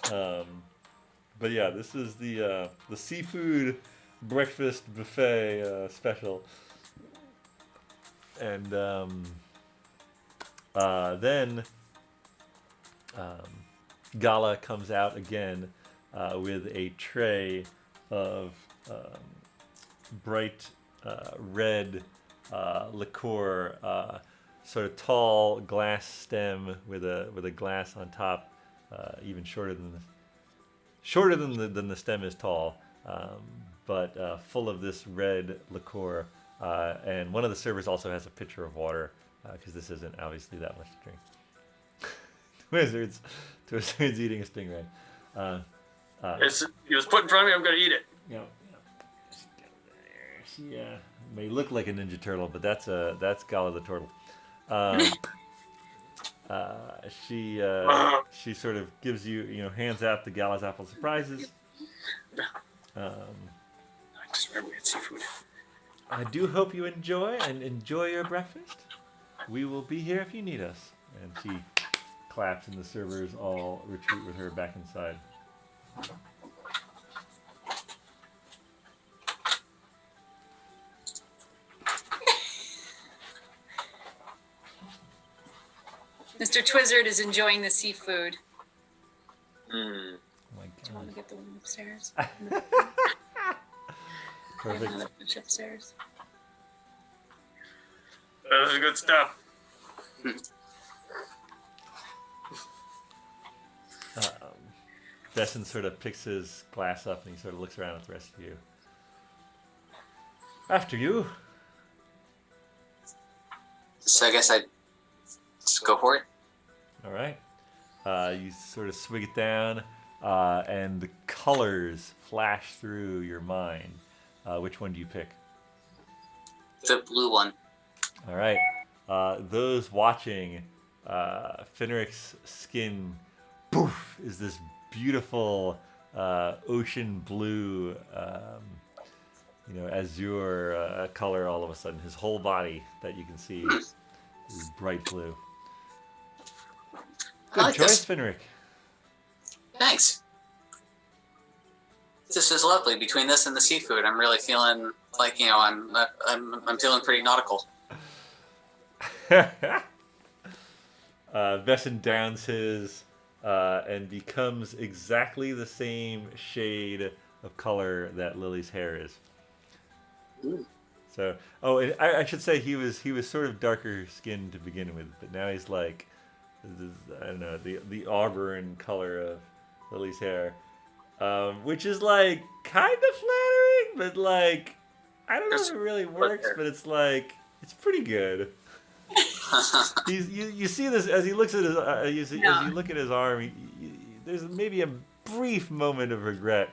But yeah, this is the seafood breakfast buffet special. And then Gala comes out again with a tray of bright red liqueur, sort of tall glass stem with a glass on top, even shorter than the stem is tall, but full of this red liqueur. And one of the servers also has a pitcher of water, because this isn't obviously that much to drink. Wizards eating a stingray. He was put in front of me. I'm gonna eat it. She may look like a Ninja Turtle, but that's Gala the Turtle. She sort of gives you, hands out the Gala's Apple Surprises. I just remember we had seafood. I do hope you enjoy your breakfast. We will be here if you need us. And she claps, and the servers all retreat with her back inside. Mr. Twizzard is enjoying the seafood. Oh my Do you want god. to get the one upstairs? Perfect. Another bunch upstairs. This is good stuff. Destin sort of picks his glass up and he sort of looks around at the rest of you. After you. So I guess I just go for it. All right. You sort of swig it down, and the colors flash through your mind. Which one do you pick? The blue one. All right. Those watching, Finric's skin, poof, is this beautiful ocean blue, azure color all of a sudden. His whole body that you can see is bright blue. I Good like choice, this. Finric. Thanks. This is lovely. Between this and the seafood, I'm really feeling like I'm feeling pretty nautical. Vesson downs his and becomes exactly the same shade of color that Lily's hair is. Ooh. So, and I should say he was sort of darker skinned to begin with, but now he's like, I don't know, the auburn color of Lily's hair, which is like kind of flattering, but like I don't know if it really works, but it's like it's pretty good. you see this as he looks at his as you look at his arm. There's maybe a brief moment of regret,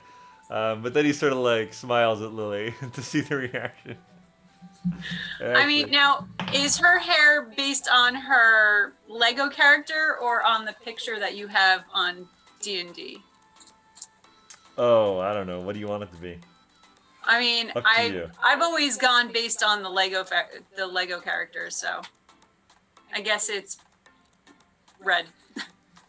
but then he sort of like smiles at Lily to see the reaction. I mean, now, is her hair based on her Lego character or on the picture that you have on D&D? Oh, I don't know. What do you want it to be? I mean, Up to you. I've always gone based on the Lego characters, so I guess it's red.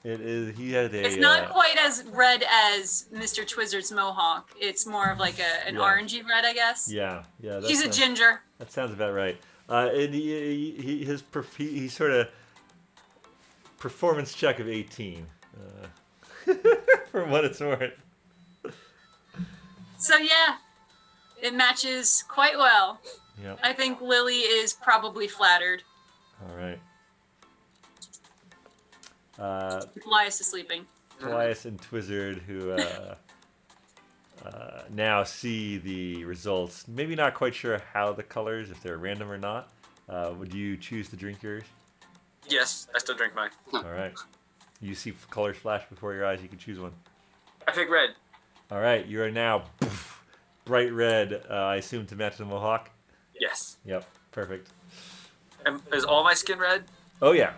It is. He had a. It's not quite as red as Mr. Twizzard's mohawk. It's more of like an orangey red, I guess. Yeah. He's a ginger. That sounds about right. And he sort of performance check of 18, for what it's worth. So yeah, it matches quite well. Yep. I think Lily is probably flattered. All right. Paelias is sleeping. Paelias and Twizzard, who now see the results. Maybe not quite sure how the colors, if they're random or not. Would you choose to drink yours? Yes, I still drink mine. All right. You see colors flash before your eyes. You can choose one. I pick red. All right. You are now bright red. I assume to match the mohawk. Yes. Yep. Perfect. And is all my skin red? Oh yeah.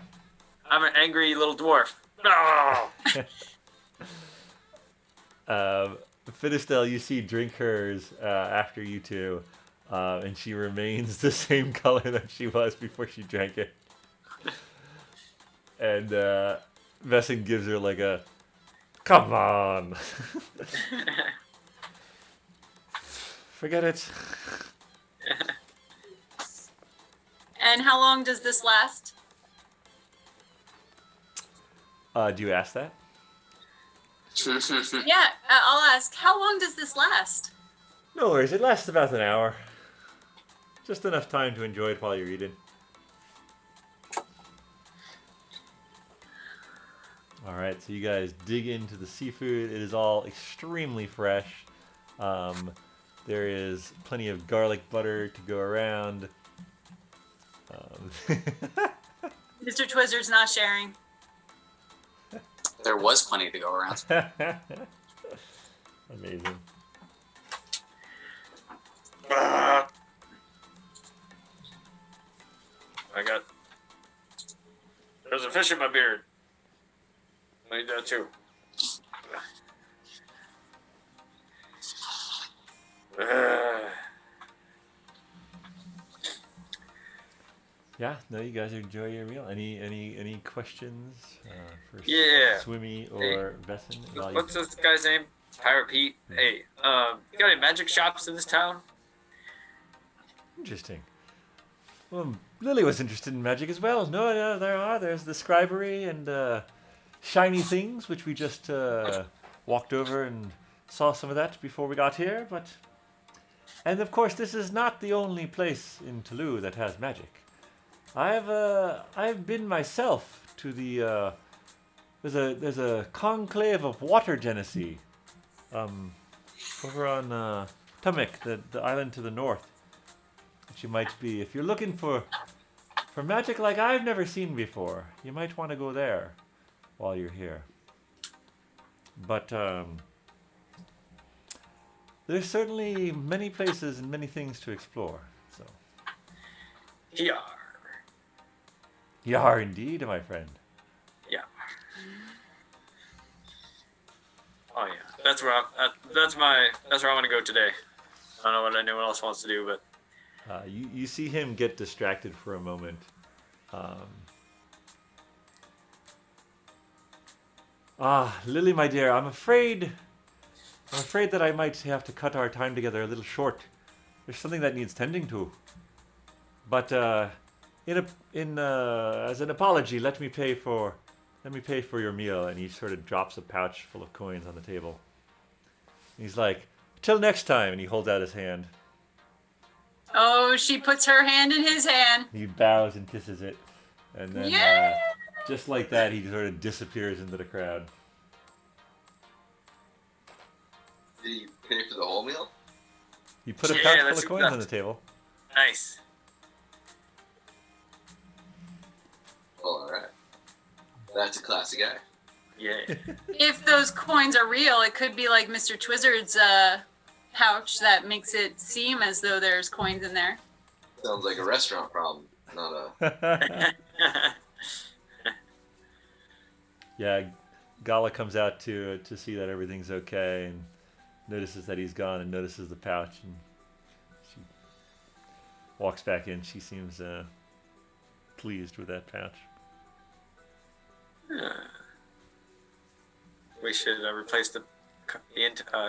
I'm an angry little dwarf. No. Finistel, you see drink hers after you two, and she remains the same color that she was before she drank it. And Vesson gives her like a, come on. Forget it. And how long does this last? Do you ask that? Yeah, I'll ask. How long does this last? No worries, it lasts about an hour. Just enough time to enjoy it while you're eating. Alright, so you guys dig into the seafood. It is all extremely fresh. There is plenty of garlic butter to go around. Mr. Twizzard's not sharing. There was plenty to go around. Amazing. There's a fish in my beard. I need that too. Yeah, no, you guys enjoy your meal. Any questions for Swimmy or Vesson? What's this guy's name? Pirate Pete. Hey, you got any magic shops in this town? Interesting. Well, Lily was interested in magic as well. No, there are. There's the scribery and shiny things, which we just walked over and saw some of that before we got here. And of course, this is not the only place in Tolu that has magic. I've been myself to the there's a conclave of water genasi over on Tumik, the island to the north. Which you might be, if you're looking for magic like I've never seen before, you might want to go there while you're here. But there's certainly many places and many things to explore. So you are indeed, my friend. Yeah. Oh yeah, that's where I want to go today. I don't know what anyone else wants to do, but you see him get distracted for a moment. Lily, my dear, I'm afraid that I might have to cut our time together a little short. There's something that needs tending to. But as an apology, let me pay for your meal. And he sort of drops a pouch full of coins on the table. And he's like, "Till next time," and he holds out his hand. Oh, she puts her hand in his hand. He bows and kisses it, and then just like that, he sort of disappears into the crowd. Did you pay for the whole meal? He put a pouch full that's of coins on the table. nice. Well, all right. That's a classy guy. Yeah. If those coins are real, it could be like Mr. Twizzard's pouch that makes it seem as though there's coins in there. Sounds like a restaurant problem, not a. Yeah, Gala comes out to see that everything's okay and notices that he's gone and notices the pouch, and she walks back in. She seems pleased with that pouch. We should replace the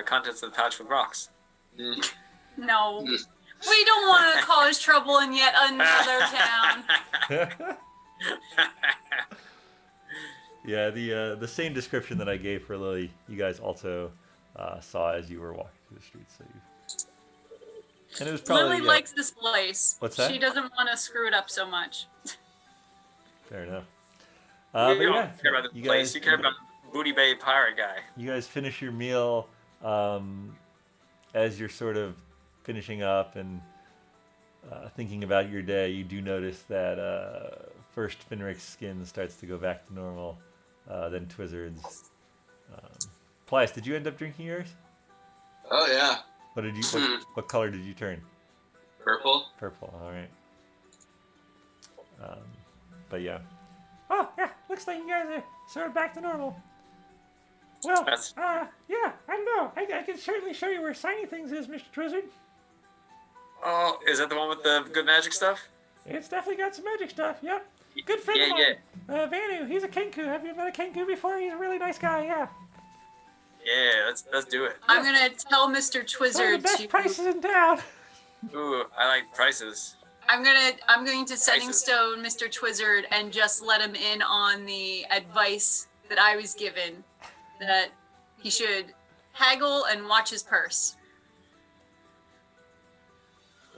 contents of the pouch with rocks. No. We don't want to cause trouble in yet another town. Yeah, the same description that I gave for Lily, you guys also saw as you were walking through the streets. So and it was probably Lily likes this place. What's that? She doesn't want to screw it up so much. Fair enough. You But don't yeah, care about the place. You care about Booty Bay Pirate Guy. you guys finish your meal. As you're sort of finishing up and thinking about your day, you do notice that first Finric's skin starts to go back to normal, then Twizzard's. Paelias, did you end up drinking yours? Oh yeah, What did you? What color did you turn? purple. Purple. All right. But yeah. Oh yeah, looks like you guys are sort of back to normal. Well, That's- yeah, I don't know. I can certainly show you where Shiny Things is, Mr. Twizzard. Oh, is that the one with the good magic stuff? It's definitely got some magic stuff. Yep. Good friend of Yeah, mine. Vanu, he's a Kenku. Have you met a Kenku before? He's a really nice guy. Yeah. Yeah, let's do it. I'm gonna tell Mr. One of the Twizzard best to. prices in town. Ooh, I like prices. I'm going to setting Prices. stone Mr. Twizzard and just let him in on the advice that I was given, that he should haggle and watch his purse.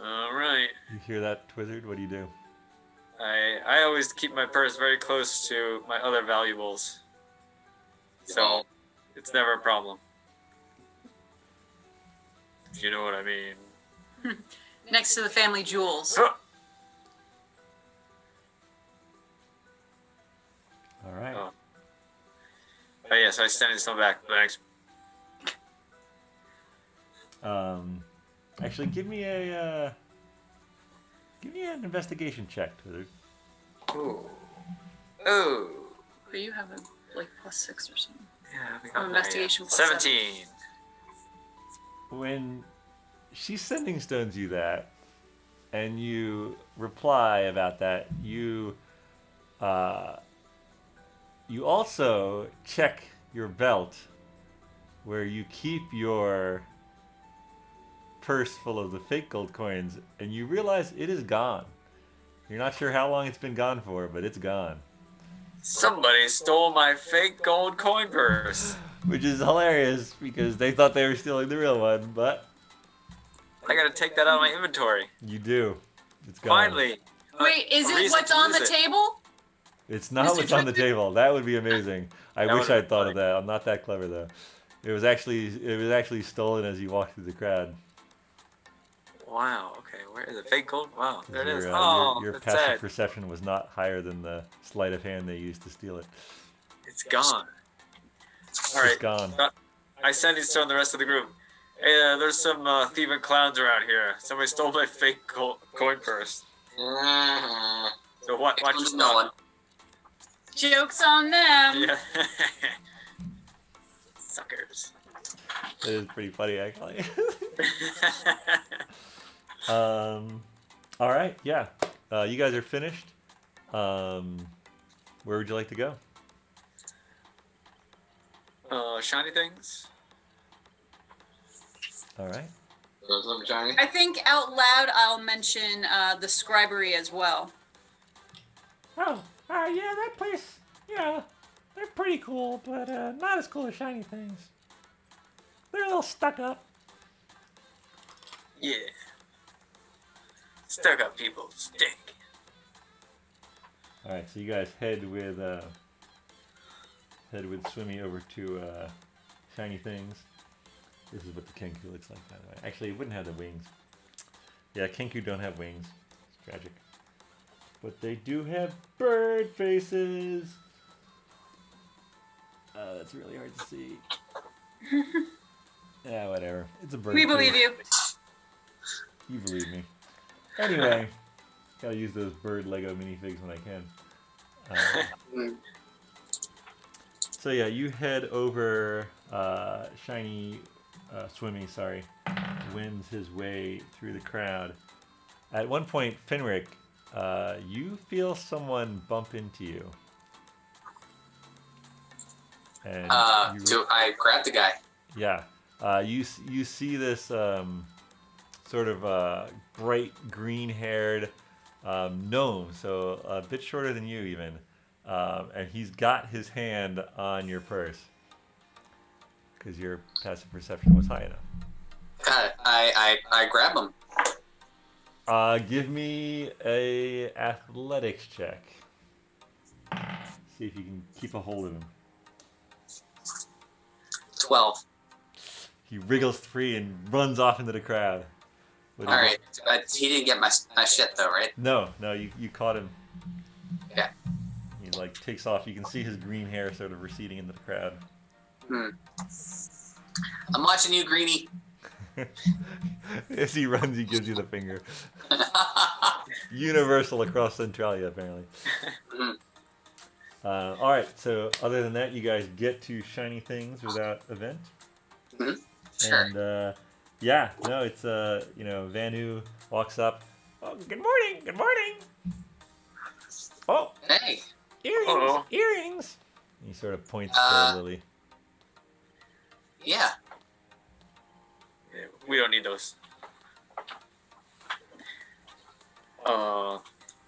All right. You hear that, Twizzard? What do you do? I always keep my purse very close to my other valuables, so it's never a problem. If you know what I mean. Next to the family jewels. Huh. All right. Oh yes, I stand some back. Thanks. Actually, give me an investigation check, Twizzard. Ooh. Ooh. But you have a like +6 or something. Yeah, we Oh, got investigation that, plus 17. When she's sending stones you that, and you reply about that, you also check your belt where you keep your purse full of the fake gold coins, and you realize it is gone. You're not sure how long it's been gone for, but it's gone. Somebody stole my fake gold coin purse. Which is hilarious because they thought they were stealing the real one, but I gotta take that out of my inventory. you do. It's gone. Finally. Wait, is a it reason what's to on the use it. table? It's not Mr. what's on the Twizzard? table. That would be amazing. I That wish would've I'd been thought funny. of that. I'm not that clever though. It was actually stolen as you walked through the crowd. Wow. Okay. Where is it? Fake gold? Wow. There it is. Your, Oh, your that's passive sad. perception was not higher than the sleight of hand they used to steal it. It's gone. All It's right. gone. I send these to the rest of the group. Hey, there's some thieving clowns around here. Somebody stole my fake coin purse. So watch your Comes no one. step. Joke's on them. Yeah. Suckers. It is pretty funny actually. All right, yeah. You guys are finished. Where would you like to go? Shiny things. All right. Something shiny. I think out loud I'll mention the scribery as well. Oh, yeah, that place. Yeah, they're pretty cool, but not as cool as Shiny Things. They're a little stuck up. Yeah. Stuck up people stink. All right, so you guys head with Swimmy over to Shiny Things. This is what the Kenku looks like, by the way. Actually, it wouldn't have the wings. Yeah, Kenku don't have wings. It's tragic. but they do have bird faces. That's really hard to see. Yeah, whatever. It's a bird. We believe face. you. You believe me. Anyway, gotta use those bird Lego minifigs when I can. So yeah, you head over. Shiny, Swimmy, sorry, wins his way through the crowd. At one point, Finric, you feel someone bump into you. And Do I grab the guy? Yeah. You see this sort of bright green-haired gnome, so a bit shorter than you even, and he's got his hand on your purse because your passive perception was high enough. Got it. I grab him. Give me a athletics check. See if you can keep a hold of him. 12. He wriggles free and runs off into the crowd. All right. He didn't get my shit though, right? No, you caught him. Yeah. He like takes off. You can see his green hair sort of receding into the crowd. I'm watching you, Greenie. As he runs, he gives you the finger. Universal across Centralia, apparently. All right. So, other than that, you guys get to shiny things without event. Sure. And yeah, no, it's Vanu walks up. Oh, good morning. Good morning. Oh, Hey. earrings. Uh-oh. Earrings. He sort of points to Lily. Yeah. We don't need those. What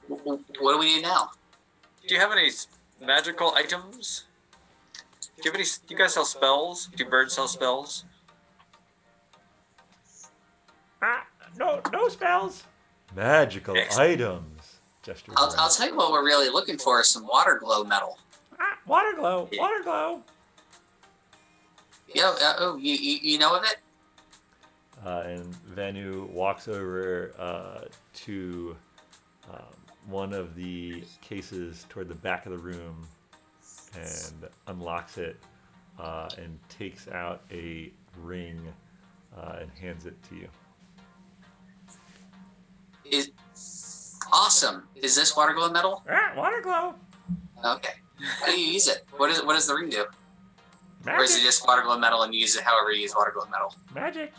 do we need now? Do you have any magical items? Do you guys sell spells? Do birds sell spells? No spells. Magical items. Gesture. I'll tell you what we're really looking for is some water glow metal. Water glow. Water glow. Yeah. You know of it? And Vanu walks over to one of the cases toward the back of the room and unlocks it and takes out a ring and hands it to you. Awesome. Is this water glow metal? Water glow. Okay. How do you use it? What does the ring do? Magic. Or is it just water glow metal and you use it however you use water glow metal? Magic.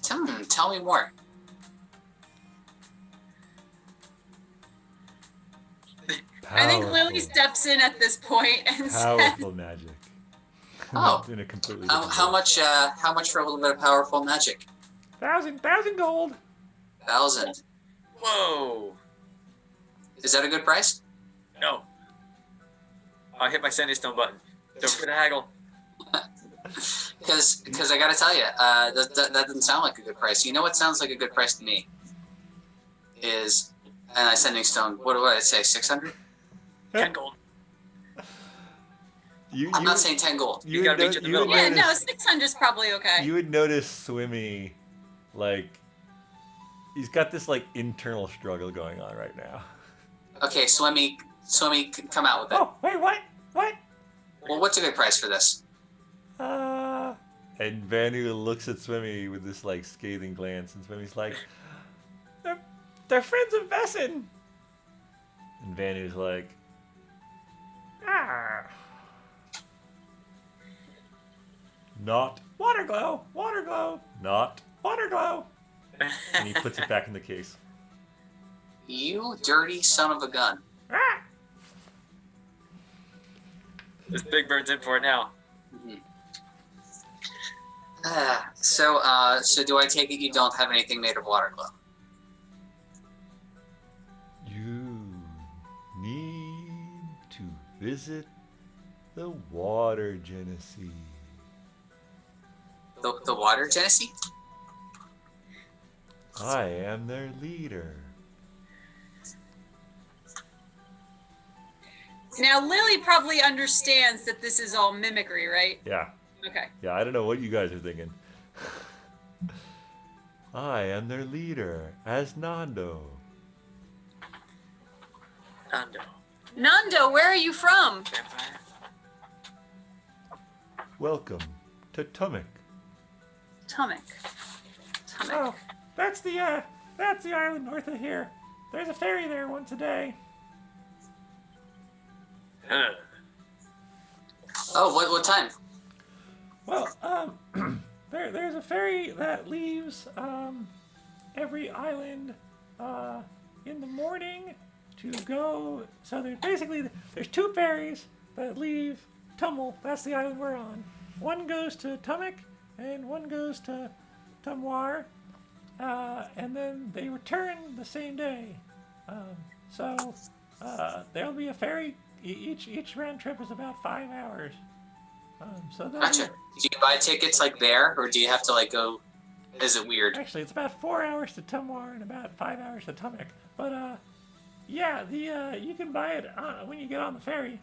Tell me more. I think Lily steps in at this point and says, Powerful magic. Oh. In a completely How different much for a little bit of powerful magic? 1,000 gold. 1,000. Whoa! Is that a good price? No. I hit my Sandy Stone button. Don't forget to haggle. Because I gotta tell you, that doesn't sound like a good price. You know what sounds like a good price to me? Is Sending Stone. What do I say? 600? 10 gold. I'm not saying 10 gold. You gotta reach in the middle. yeah, no, 600 is probably okay. You would notice Swimmy, like, he's got this, like, internal struggle going on right now. Okay, Swimmy, come out with it. Oh, wait, what? What? Well, what's a good price for this? And Vanu looks at Swimmy with this, like, scathing glance, and Swimmy's like, they're friends of Vesson. And Vanu's like, not water glow, not water glow. And he puts it back in the case. You dirty son of a gun. This big bird's in for it now. So do I take it you don't have anything made of water glow? You need to visit the Water Genesee. The water Genesee? I am their leader. Now, Lily probably understands that this is all mimicry, right? Yeah. Okay. Yeah, I don't know what you guys are thinking. I am their leader, as Nando. Nando. Nando, where are you from? Vampire. Welcome to Tumik. Tumik. Oh, that's the island north of here. There's a ferry there once a day. Huh. Oh, what time? Well, there's a ferry that leaves every island in the morning to go. So there's two ferries that leave Tummel. That's the island we're on. One goes to Tumik and one goes to Tumwar, and then they return the same day. So there'll be a ferry. Each round trip is about 5 hours. Gotcha. Do you buy tickets like there, or do you have to like go? Is it weird? Actually, it's about 4 hours to Tumwar and about 5 hours to Tumik. But yeah, you can buy it when you get on the ferry.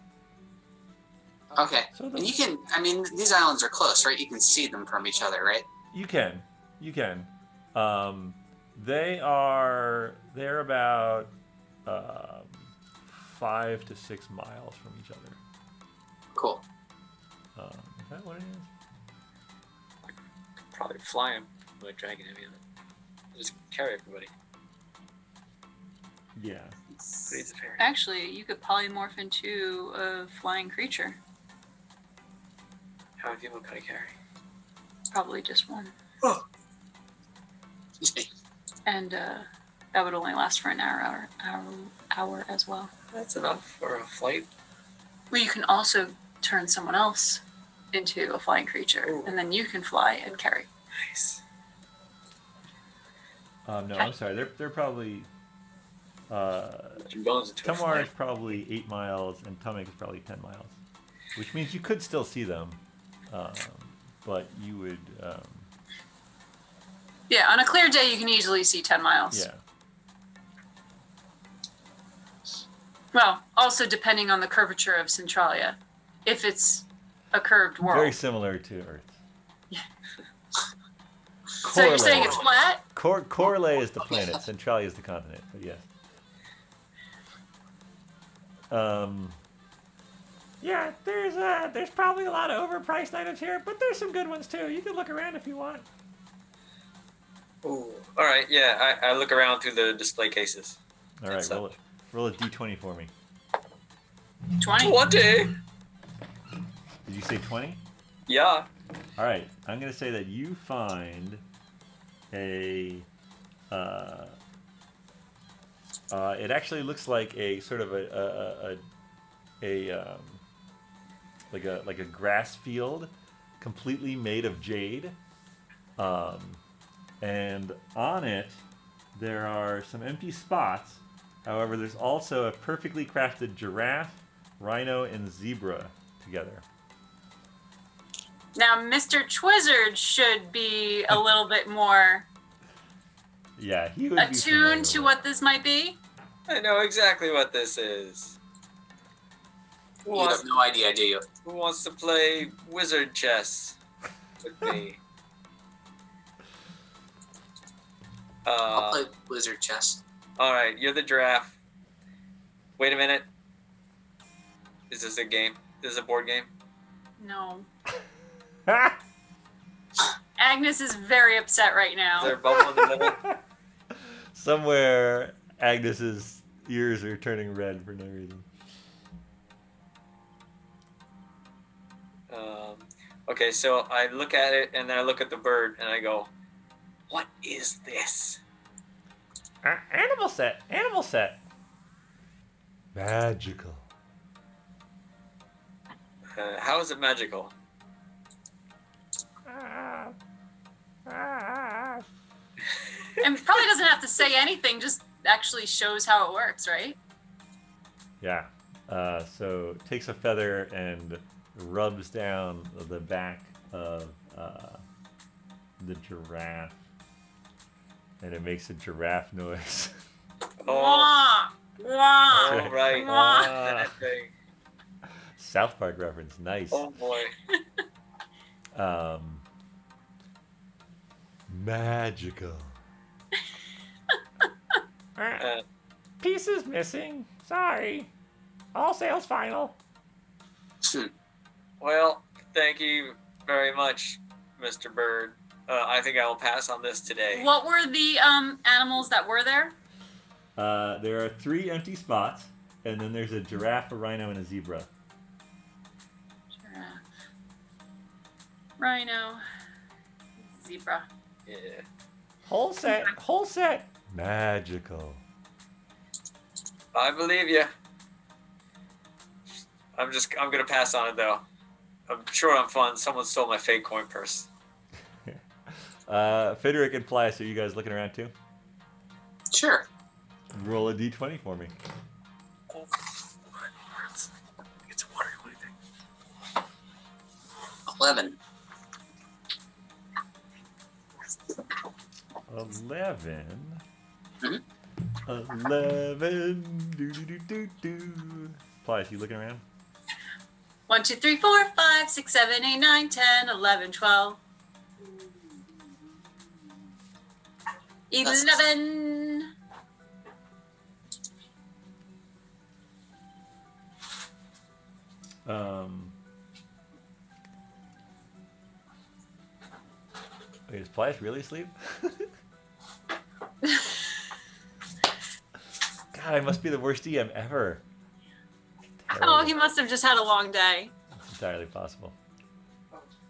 Okay. So And you can. I mean, these islands are close, right? You can see them from each other, right? You can. They're about 5 to 6 miles from each other. Cool. Is that what it is? Probably fly him like dragging him in. Just carry everybody. Yeah. But he's a fairy. Actually, you could polymorph into a flying creature. How many people could I carry? Probably just one. Excuse me. And that would only last for an hour as well. That's enough for a flight. Well, you can also turn someone else into a flying creature, Ooh. and then you can fly and carry. Nice. No, I'm sorry. They're probably. Your bones into a Tumwar flight. is probably 8 miles and Tumik is probably 10 miles, which means you could still see them, but you would. Yeah, on a clear day, you can easily see 10 miles. Yeah. Well, also depending on the curvature of Centralia. If it's a curved world. Very similar to Earth. So you're saying it's flat? Corley is the planet. Centralia is the continent. But yes. Yeah, there's probably a lot of overpriced items here, but there's some good ones too. You can look around if you want. Ooh. All right. Yeah, I look around through the display cases. All right, roll a d20 for me. 20. 20. Did you say 20? Yeah. All right, I'm gonna say that you find a. It actually looks like a sort of like a grass field, completely made of jade, and on it there are some empty spots. However, there's also a perfectly crafted giraffe, rhino, and zebra together. Now, Mr. Twizzard should be a little bit more Yeah, he would be attuned to familiar what this might be. I know exactly what this is. Who You have no idea, do you? wants to play wizard chess with me? I'll play wizard chess. All right, you're the giraffe. Wait a minute. Is this a game? This is a board game? No. with. Agnes is very upset right Is now. there a bubble in the middle? Somewhere, Agnes's ears are turning red for no reason. Okay, so I look at it and then I look at the bird and I go, "What is this?" Animal set. Animal set. Magical. How is it magical? And probably doesn't have to say anything, just actually shows how it works, right? Yeah. So takes a feather and rubs down the back of the giraffe, and it makes a giraffe noise. Oh, Wah! Wah! all right. Wah! That thing. South Park reference. Nice. Oh boy. Magical. Pieces missing. Sorry. All sales final. Well, thank you very much, Mr. Bird. I think I will pass on this today. What were the animals that were there? There are 3 empty spots, and then there's a giraffe, a rhino, and a zebra. Giraffe. Rhino. Zebra. Yeah. Whole set. Magical. I believe you. I'm gonna pass on it though. I'm sure I'm fun. Someone stole my fake coin purse. Finric and Paelias, are you guys looking around too? Sure. Roll a d20 for me. Get some water. What do you think? 11. 11. Mhm. 11. Do. Paelias, you looking around? 1, 2, 3, 4, 5, 6, 7, 8, 9, 10, 11, 12. 11. Wait, is Paelias really asleep? God, I must be the worst DM ever. Oh, Terrible. he must have just had a long day. That's entirely possible.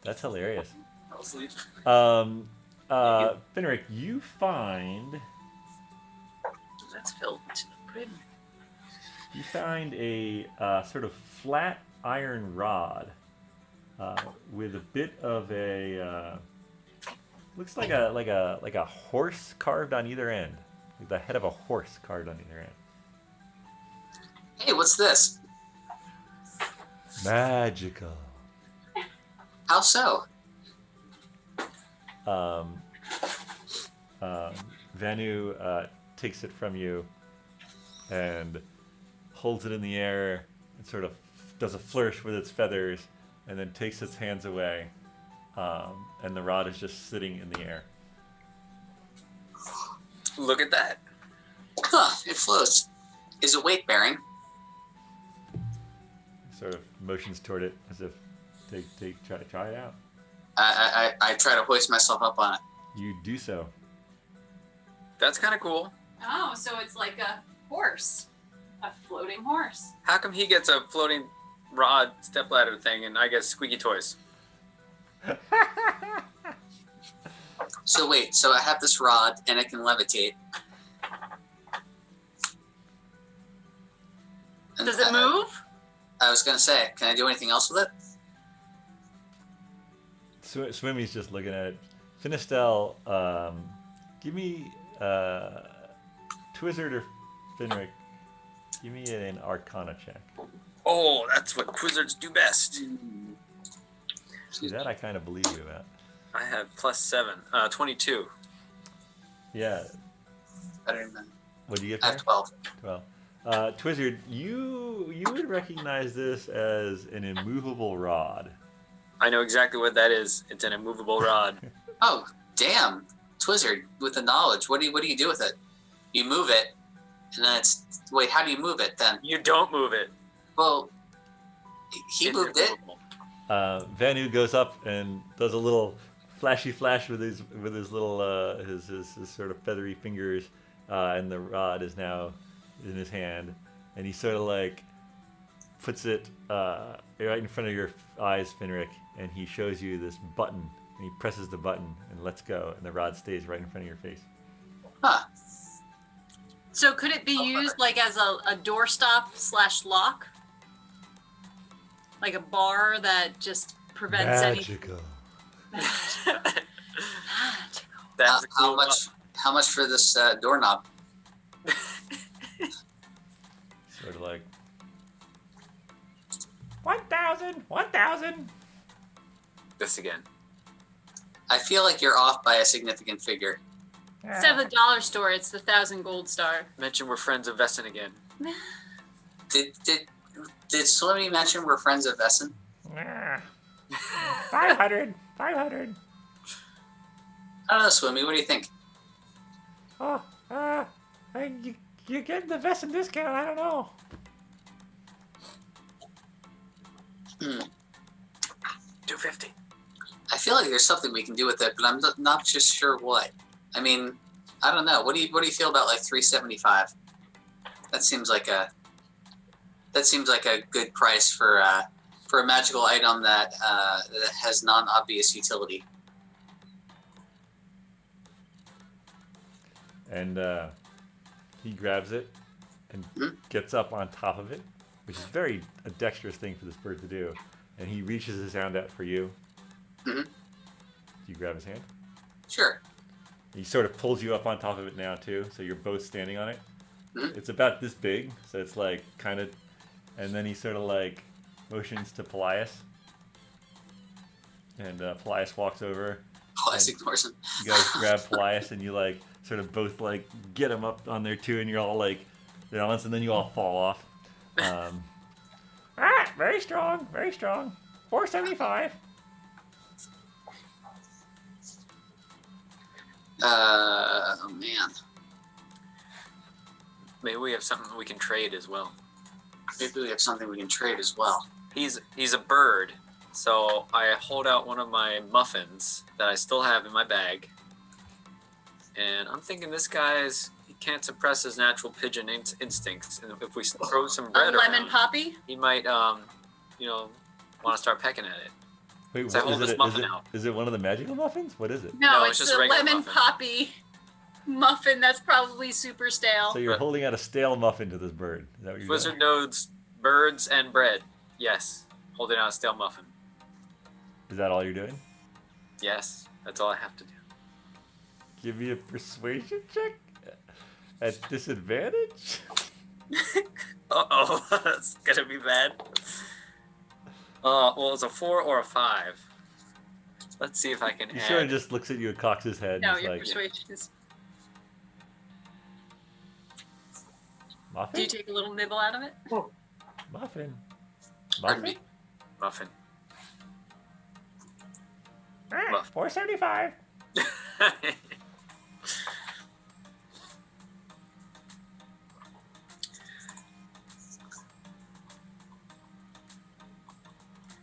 That's hilarious. I'll sleep. Finric, you find That's filled to the brim. you find a sort of flat iron rod with a bit of a looks like a horse carved on either end, like the head of a horse carved on either end. Hey, what's this? Magical. How so? Vanu takes it from you and holds it in the air and sort of does a flourish with its feathers and then takes its hands away. And the rod is just sitting in the air. Look at that. Huh, it floats. Is it weight bearing? Sort of motions toward it as if try it out. I try to hoist myself up on it. You do so. That's kind of cool. Oh, so it's like a horse. A floating horse. How come he gets a floating rod stepladder thing and I get squeaky toys? So wait, so I have this rod and it can levitate. And Does it move? I was gonna say, can I do anything else with it? Swimmy's just looking at it. Finistel, give me Twizzard or Finric. Give me an Arcana check. Oh, that's what Quizzards do best. See, that I kind of believe you about. I have +7, 22. Yeah. Better than What do you get? I have Finric? 12. 12. Twizzard, you would recognize this as an immovable rod. I know exactly what that is. It's an immovable rod. Oh, damn. Twizzard, with the knowledge, what do you do with it? You move it, and then it's... Wait, how do you move it then? You don't move it. Well, he It's moved it. immovable. Vanu goes up and does a little flashy flash with his little his sort of feathery fingers, and the rod is now in his hand, and he sort of like puts it right in front of your eyes, Finric, and he shows you this button, and he presses the button and lets go, and the rod stays right in front of your face. Huh. So could it be used like as a doorstop /lock? Like a bar that just prevents Magical. Magical. That's a cool How much for this doorknob? Sort of like 1,000. This again. I feel like you're off by a significant figure. Instead of the dollar store, it's the 1,000 gold star. Mention we're friends of Vesson again. Did Swimmy mention we're friends of Essen? 500. I don't know, Swimmy. What do you think? Oh, Hey, you're getting the Vesson discount. I don't know. $250. I feel like there's something we can do with it, but I'm not just sure what. I mean, I don't know. What do you feel about like $375? That seems like a good price for a magical item that has non-obvious utility. And he grabs it and gets up on top of it, which is very a dexterous thing for this bird to do. And he reaches his hand out for you. Mm-hmm. Do you grab his hand? Sure. He sort of pulls you up on top of it now too, so you're both standing on it. Mm-hmm. It's about this big, so it's like kind of, and then he sort of like motions to Paelias, and Paelias walks over. Paelias ignores him. You guys grab Paelias and you like sort of both like get him up on there too, and you're all like balanced, and then you all fall off. Very strong, very strong. 475. Oh man. Maybe we have something we can trade as well. Maybe we have something we can trade as well. He's a bird, so I hold out one of my muffins that I still have in my bag, and I'm thinking this he can't suppress his natural pigeon instincts, and if we throw some A bread lemon around, poppy? he might want to start pecking at it. Wait, So I hold this muffin out. Is it one of the magical muffins? What is it? No, No, it's it's just a a regular lemon muffin. poppy muffin that's probably super stale. So you're holding out a stale muffin to this bird. Is that what you're doing? Wizard knows birds and bread. Yes, holding out a stale muffin. Is that all you're doing? Yes, that's all I have to do. Give me a persuasion check at disadvantage. Uh-oh, that's gonna be bad. Well, it's a 4 or a 5. Let's see if I can He add. sort of just looks at you and cocks his head. No, and your like, persuasion is. Muffin? Do you take a little nibble out of it? Muffin. Pardon Muffin? me? Muffin. 475.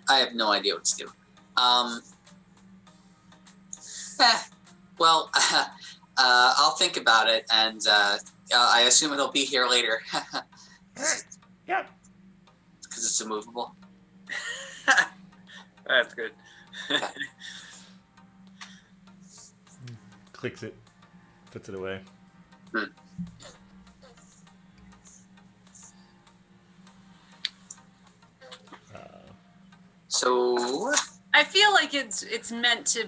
I have no idea what to do. Well, I'll think about it, and I assume it'll be here later. Yep. Because it's immovable. That's good. Clicks it. Puts it away. So, I feel like it's meant to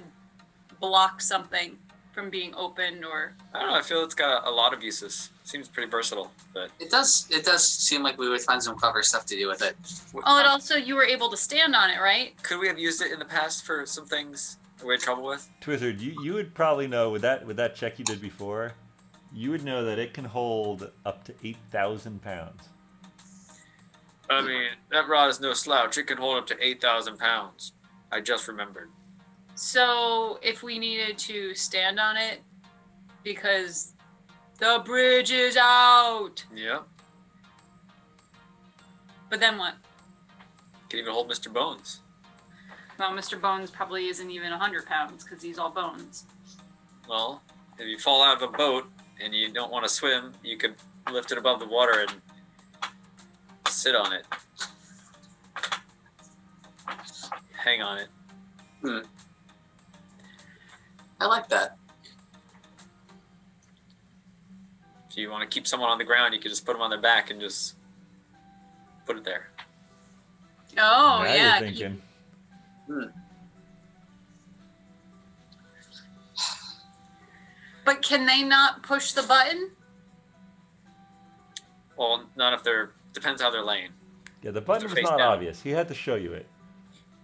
block something from being opened, or I don't know. I feel it's got a lot of uses. Seems pretty versatile, but it does seem like we would find some clever stuff to do with it. oh, and also you were able to stand on it, right? could we have used it in the past for some things that we had trouble with? Twizzard, you would probably know with that check you did before, you would know that it can hold up to 8,000 pounds. I mean, that rod is no slouch. It can hold up to 8,000 pounds. I just remembered. So if we needed to stand on it because the bridge is out, Yeah. but then what? Can even hold Mr. Bones. Well, Mr. Bones probably isn't even 100 pounds because he's all bones. Well, if you fall out of a boat and you don't want to swim, you could lift it above the water and sit on it. Hang on it. I like that. If you want to keep someone on the ground, you could just put them on their back and just put it there. Oh, now yeah. you're thinking. But can they not push the button? Well, not if they're. Depends how they're laying. Yeah, the button was face not down. obvious. He had to show you it.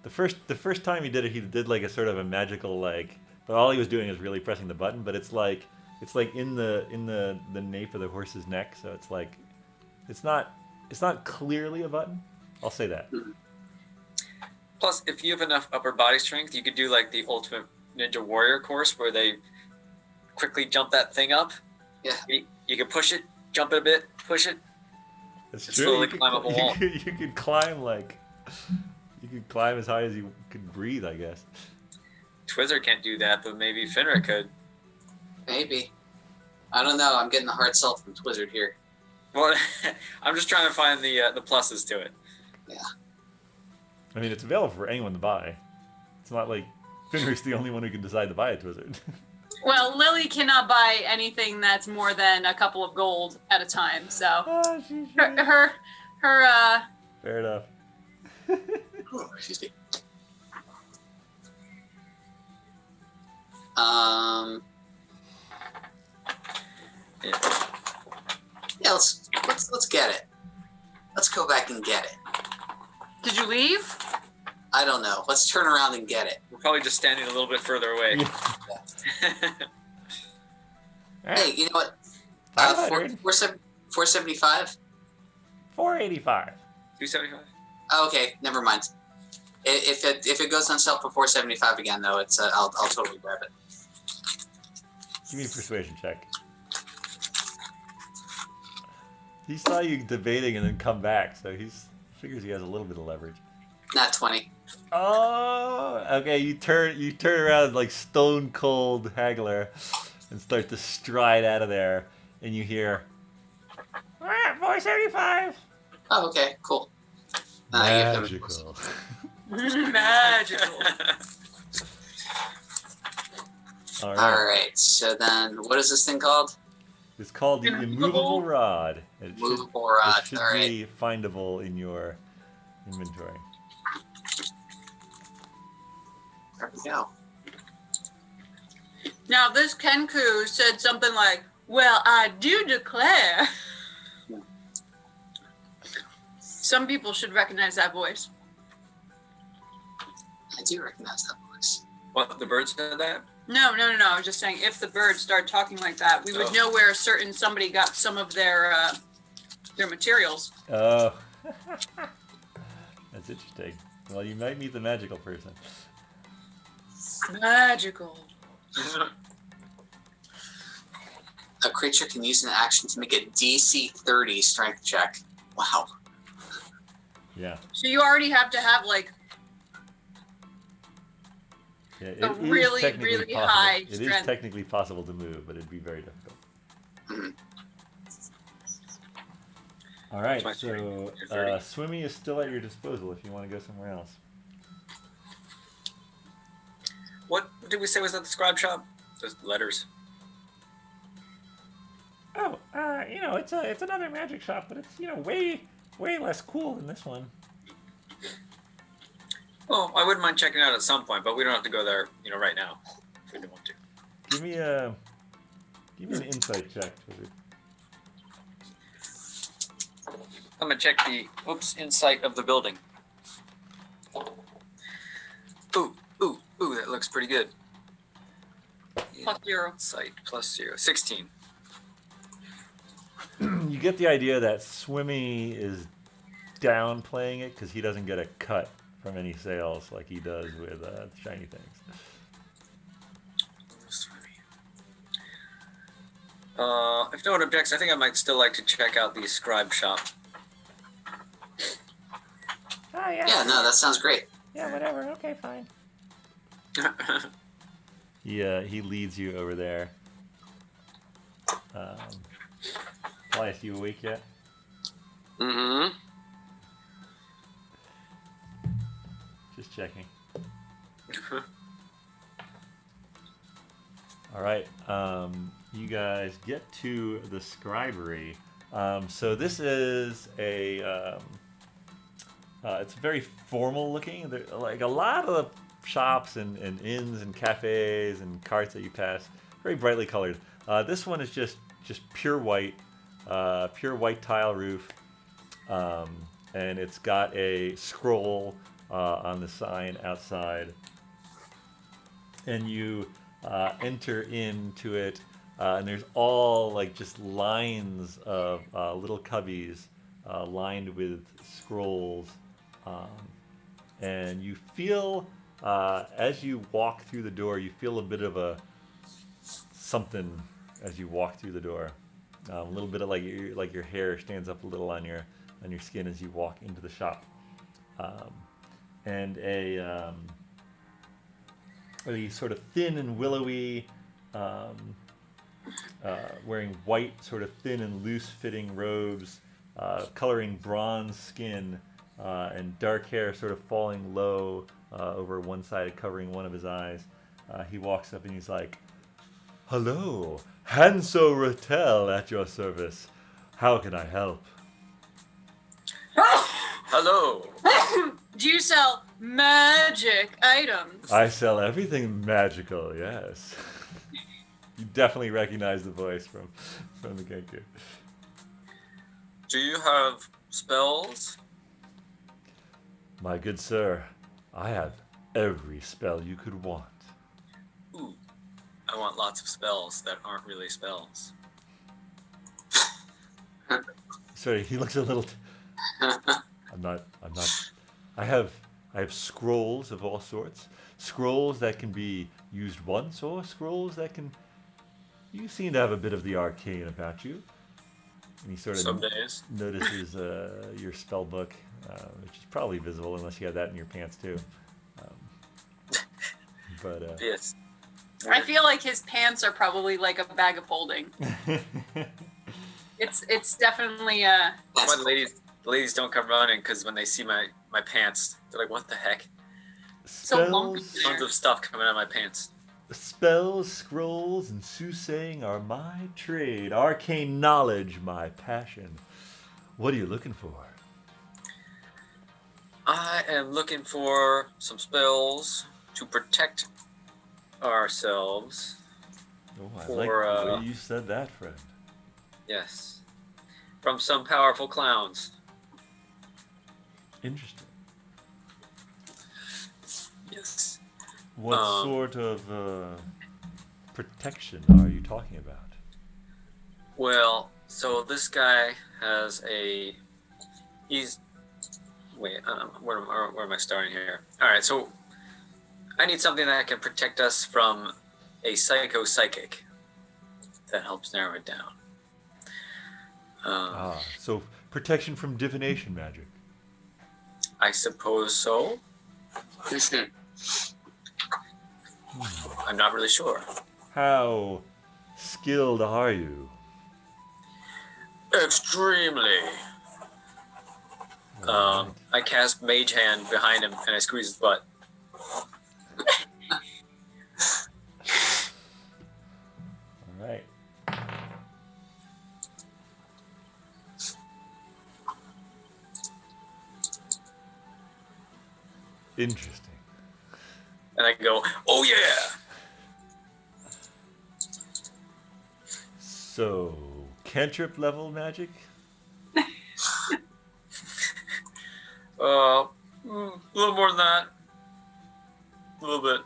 The first time he did it, he did like a sort of a magical like. But all he was doing is really pressing the button. But it's like in the nape of the horse's neck. So it's like, it's not clearly a button. I'll say that. Plus, if you have enough upper body strength, you could do like the Ultimate Ninja Warrior course where they quickly jump that thing up. Yeah. You You can push it, jump it a bit, push it. It's And true. slowly You could, climb up a wall. you could climb you could climb as high as you could breathe, I guess. Twizzler can't do that, but maybe Finric could. Maybe. I don't know. I'm getting the hard sell from Twizzard here. Well, I'm just trying to find the pluses to it. Yeah. I mean, it's available for anyone to buy. It's not like Finric's the only one who can decide to buy a Twizzard. Well, Lily cannot buy anything that's more than a couple of gold at a time. So Oh, she her Fair enough. Oh, excuse me. Yeah. Yeah, let's get it. Let's go back and get it. Did you leave? I don't know. Let's turn around and get it. We're probably just standing a little bit further away. Hey, you know what? 500. 475? 485. 275. Oh, okay, never mind. If it goes on sale for 475 again, though, it's I'll totally grab it. Give me a persuasion check. He saw you debating and then come back, so he figures he has a little bit of leverage. Not 20. Oh, okay. You turn around like stone cold haggler, and start to stride out of there, and you hear, 475. Oh, okay, cool. Magical. Magical. All right. All right. So then, what is this thing called? It's called the immovable rod. It Movable rod. It should All right. be findable in your inventory. There we go. Now this Kenku said something like, "Well, I do declare." Some people should recognize that voice. I do recognize that voice. What, the bird said that? No. I was just saying, if the birds start talking like that, we would know where a certain somebody got some of their materials. Oh, that's interesting. Well, you might meet the magical person. Magical. A creature can use an action to make a DC 30 strength check. Wow. Yeah. So you already have to have like Yeah, it a is really, technically really possible. high It is strength. technically possible to move, but it'd be very difficult. Mhm. All right, That's my so 30. You're 30. Swimmy is still at your disposal if you want to go somewhere else. What did we say was at the scribe shop? Those letters. Oh, it's another magic shop, but it's way less cool than this one. Well, I wouldn't mind checking it out at some point, but we don't have to go there, right now, if we don't want to. Give me an insight check. I'm gonna check the insight of the building. Ooh, that looks pretty good. Plus 0. Insight plus 0. 16. You get the idea that Swimmy is downplaying it because he doesn't get a cut from any sales like he does with shiny things. If no one objects, I think I might still like to check out the scribe shop. Oh yeah. Yeah, no, that sounds great. Yeah, whatever. Okay, fine. He leads you over there. Paelias, you awake yet? Mm-hmm. Just checking. All right. You guys get to the scribery. So this is it's very formal looking. Like a lot of the shops and inns and cafes and carts that you pass, very brightly colored. This one is just pure white tile roof, and it's got a scroll on the sign outside. And you enter into it, and there's all like just lines of little cubbies lined with scrolls, and you feel as you walk through the door, you feel a bit of a something as you walk through the door. A little bit of like your hair stands up a little on your skin as you walk into the shop. And a sort of thin and willowy, wearing white, sort of thin and loose-fitting robes, coloring bronze skin, and dark hair sort of falling low over one side, covering one of his eyes. He walks up and he's like, "Hello, Hanso Rattel at your service. How can I help?" Hello. Do you sell magic items? I sell everything magical, yes. You definitely recognize the voice from the Kenku. Do you have spells? My good sir, I have every spell you could want. Ooh, I want lots of spells that aren't really spells. Sorry, he looks a little. I'm not. I have scrolls of all sorts. Scrolls that can be used once, or scrolls that can. You seem to have a bit of the arcane about you. And he sort of Some days. notices your spell book, which is probably visible unless you have that in your pants too. But Yes. I feel like his pants are probably like a bag of holding. It's definitely That's why the ladies don't come running, because when they see my pants, they're like, "What the heck?" so lumpy. spells, Tons of stuff coming out of my pants. spells, scrolls, and soothsaying are my trade. Arcane knowledge, my passion. What are you looking for? I am looking for some spells to protect ourselves. Oh, I For, like the way you said that, friend. Yes. From some powerful clowns. Interesting. Yes. What Um, sort of protection are you talking about? Well, so this guy has a. He's. Wait, where am I starting here? All right, so I need something that can protect us from a psychic. That helps narrow it down. So protection from divination magic. I suppose so. I'm not really sure. How skilled are you? Extremely. Alright. I cast Mage Hand behind him and I squeeze his butt. All right. Interesting. And I go, "Oh yeah!" So, cantrip level magic? A little more than that. A little bit.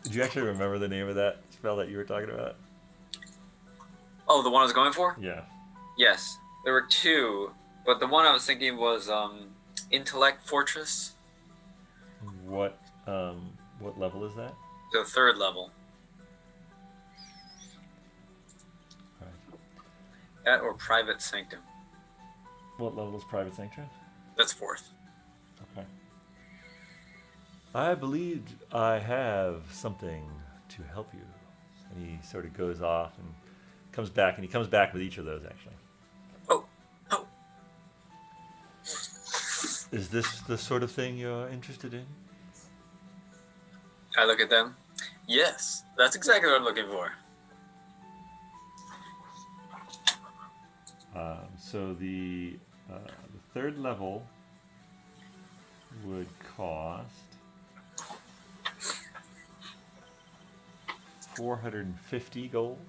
Did you actually remember the name of that spell that you were talking about? Oh, the one I was going for? Yeah. Yes. There were two, but the one I was thinking was Intellect Fortress. What level is that? The third level. All right. That or Private Sanctum. What level is Private Sanctum? That's fourth. Okay. I believe I have something to help you. And he sort of goes off and comes back, and he comes back with each of those, actually. Oh. Is this the sort of thing you're interested in? I look at them. Yes, that's exactly what I'm looking for. So the third level would cost 450 gold.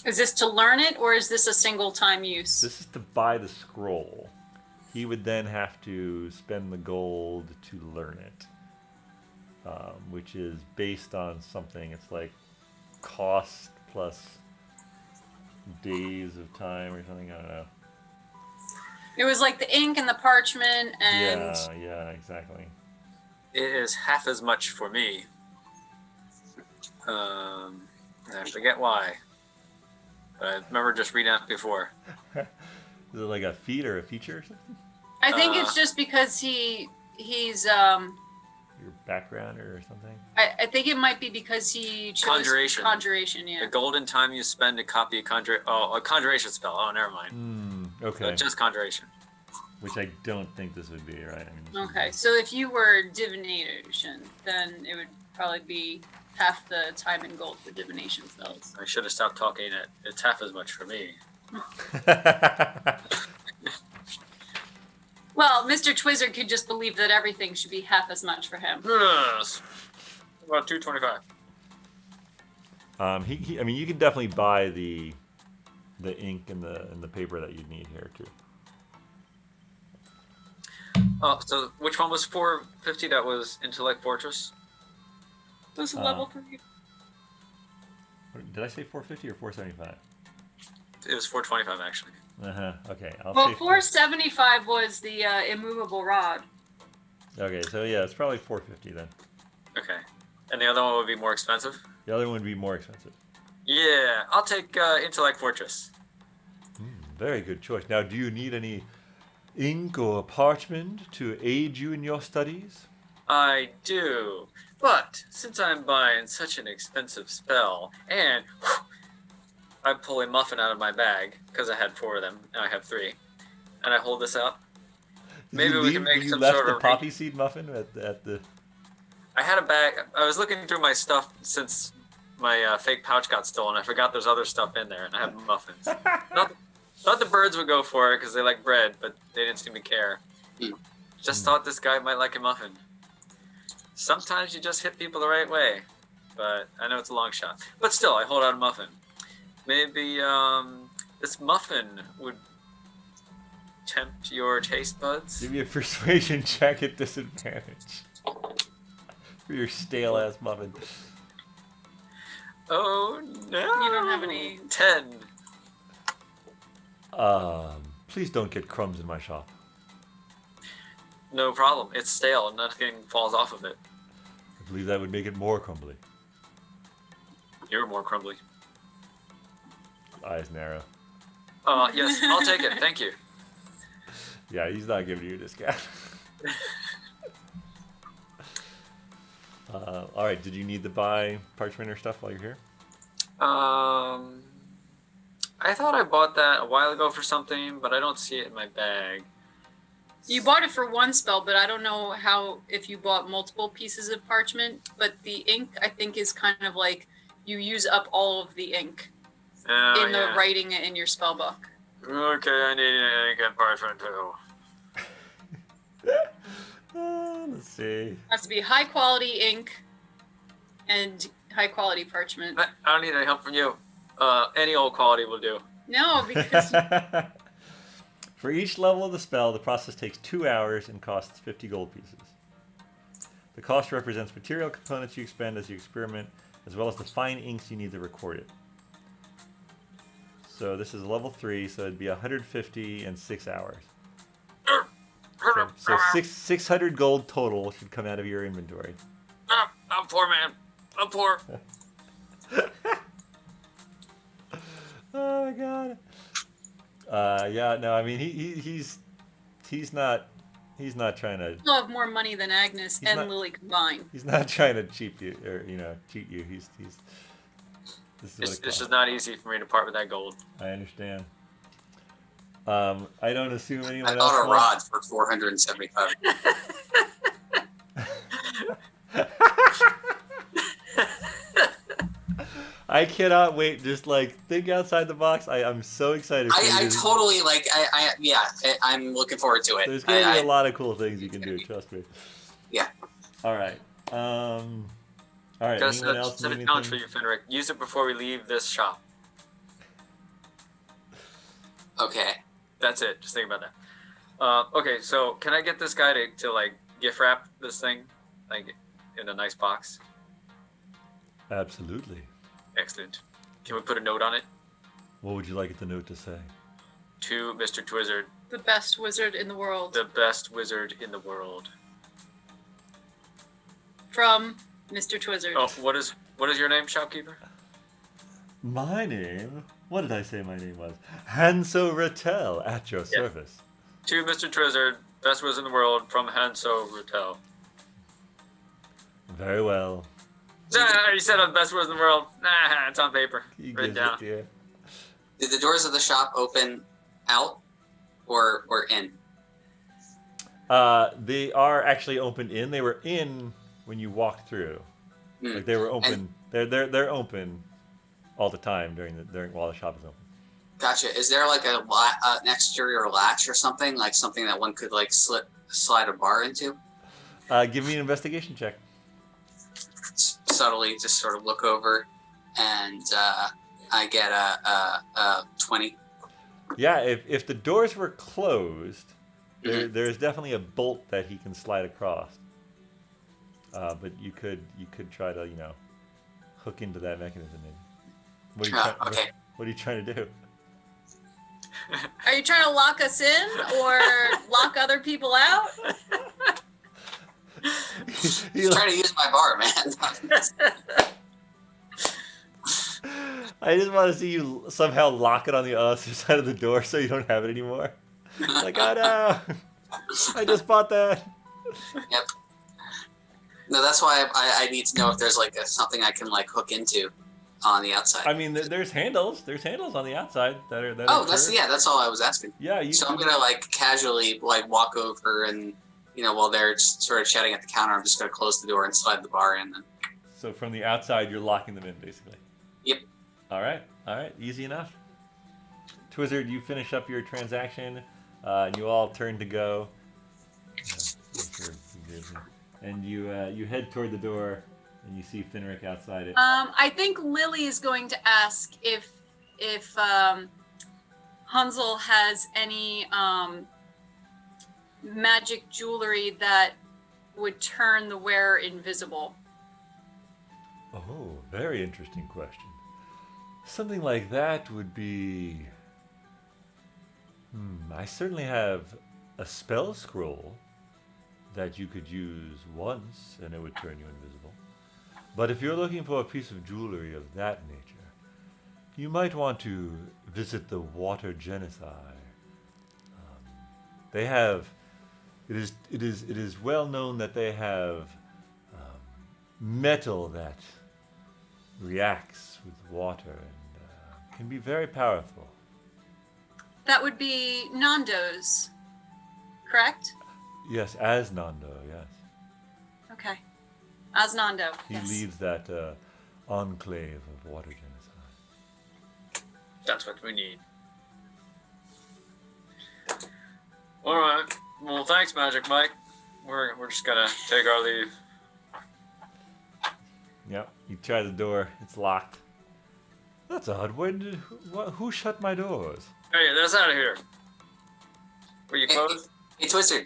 Is this to learn it, or is this a single time use? This is to buy the scroll. He would then have to spend the gold to learn it, which is based on something. It's like cost plus days of time or something. I don't know. It was like the ink and the parchment and Yeah, exactly. It is half as much for me. I forget why. But I remember just reading it before. Is it like a feat or a feature or something? I think it's just because he's Your background or something? I think it might be because he chose Conjuration. Conjuration, yeah. The golden time you spend to copy a conjuration spell. Oh, never mind. Okay. Just conjuration. Which I don't think this would be, right? I mean, this Okay, is- so if you were divination, then it would probably be half the time in gold for divination spells. I should have stopped talking. It's half as much for me. Well, Mr. Twizzard could just believe that everything should be half as much for him. Yes. About 225. I mean, you can definitely buy the ink and the paper that you need here too. Oh, so which one was 450? That was Intellect Fortress. Who's level 3? Did I say 450 or 475? It was 425 actually. Okay. I'll Well, say 475 was the immovable rod. Okay, so yeah, it's probably 450 then. Okay. And the other one would be more expensive? The other one would be more expensive. Yeah, I'll take Intellect Fortress. Very good choice. Now, do you need any ink or parchment to aid you in your studies? I do. But since I'm buying such an expensive spell, and I pull a muffin out of my bag, because I had 4 of them, now I have 3, and I hold this up. Maybe we can make you some left sort the of... poppy seed muffin at the... I had a bag. I was looking through my stuff since my fake pouch got stolen. I forgot there's other stuff in there, and I have muffins. Thought the birds would go for it because they like bread, but they didn't seem to care. Just thought this guy might like a muffin. Sometimes you just hit people the right way, but I know it's a long shot. But still, I hold out a muffin. Maybe this muffin would tempt your taste buds? Give me a persuasion check at disadvantage. For your stale ass muffin. Oh no! You don't have any. 10. Please don't get crumbs in my shop. No problem. It's stale and nothing falls off of it. I believe that would make it more crumbly. You're more crumbly. Eyes narrow. Yes, I'll take it. Thank you. Yeah, he's not giving you a discount. All right, did you need to buy parchment or stuff while you're here? I thought I bought that a while ago for something, but I don't see it in my bag. You bought it for one spell, but I don't know how if you bought multiple pieces of parchment. But the ink, I think, is kind of like you use up all of the ink in the writing in your spell book. Okay, I need an ink and parchment too. Let's see. Has to be high quality ink and high quality parchment. I don't need any help from you. Any old quality will do. No, because For each level of the spell, the process takes 2 hours and costs 50 gold pieces. The cost represents material components you expend as you experiment, as well as the fine inks you need to record it. So this is level 3, so it'd be 150 and 6 hours. So 600 gold total should come out of your inventory. I'm poor, man. I'm poor. Oh my god. Yeah, no, I mean he's not trying to. you'll have more money than Agnes and not- Lily combined. He's not trying to cheat you or cheat you. He's this is what it It's costs. just not easy for me to part with that gold. I understand. I don't assume I anyone bought else a wants- rod for 475. I cannot wait. Just like think outside the box. I'm so excited. For I you. totally like. I'm looking forward to it. There's gonna be I- a lot of cool things you can do. Trust me. Yeah. All right. All right. Got Anyone a else set need of challenge for anything? you, Finric. Use it before we leave this shop. Okay. That's it. Just think about that. Okay, so can I get this guy to like gift wrap this thing, like in a nice box? Absolutely. Excellent. Can we put a note on it? What would you like the note to say? To Mr. Twizzard, The best wizard in the world. the best wizard in the world. From Mr. Twizzard. Oh, what is your name, shopkeeper? My name? What did I say my name was? Hanso Rattel, at your service. To Mr. Trizzard, best wizard in the world from Hanso Rutel. Very well. You said I'm the best wizard in the world. Nah, it's on paper. He Written gives down. it to you. Did the doors of the shop open out or in? They are actually opened in. They were in when you walked through. Like they were open. They're open all the time while the shop is open. Gotcha. Is there like an exterior latch or something, like something that one could like slide a bar into? Give me an investigation check. Subtly, just sort of look over, and I get a 20. Yeah, if the doors were closed, there's definitely a bolt that he can slide across. But you could try to hook into that mechanism. Maybe. What are you trying to do? Are you trying to lock us in or lock other people out? He's trying to use my bar, man. I just want to see you somehow lock it on the other side of the door so you don't have it anymore. Like, oh no, I just bought that. Yep. No, that's why I need to know if there's like something I can like hook into on the outside. I mean, there's handles. There's handles on the outside that are. That's all I was asking. Yeah. So I'm gonna like casually like walk over and while they're sort of chatting at the counter, I'm just gonna close the door and slide the bar in. Then. So from the outside, you're locking them in, basically. Yep. All right. Easy enough. Twizzard, you finish up your transaction, and you all turn to go. And you head toward the door, and you see Finric outside it. I think Lily is going to ask if Hansel has any magic jewelry that would turn the wearer invisible. Oh, very interesting question. Something like that would be... I certainly have a spell scroll that you could use once and it would turn you invisible. But if you're looking for a piece of jewelry of that nature, you might want to visit the Water Genocide. They have... It is well known that they have metal that reacts with water and can be very powerful. That would be Nando's, correct? Yes, as Nando, yes. Okay. As Nando. He yes. leads that enclave of water genocide. That's what we need. All right. Well, thanks, Magic Mike. We're just gonna take our leave. Yep. You try the door. It's locked. That's odd. Who shut my doors? Hey, let's out of here. Were you closed? Hey, Twister.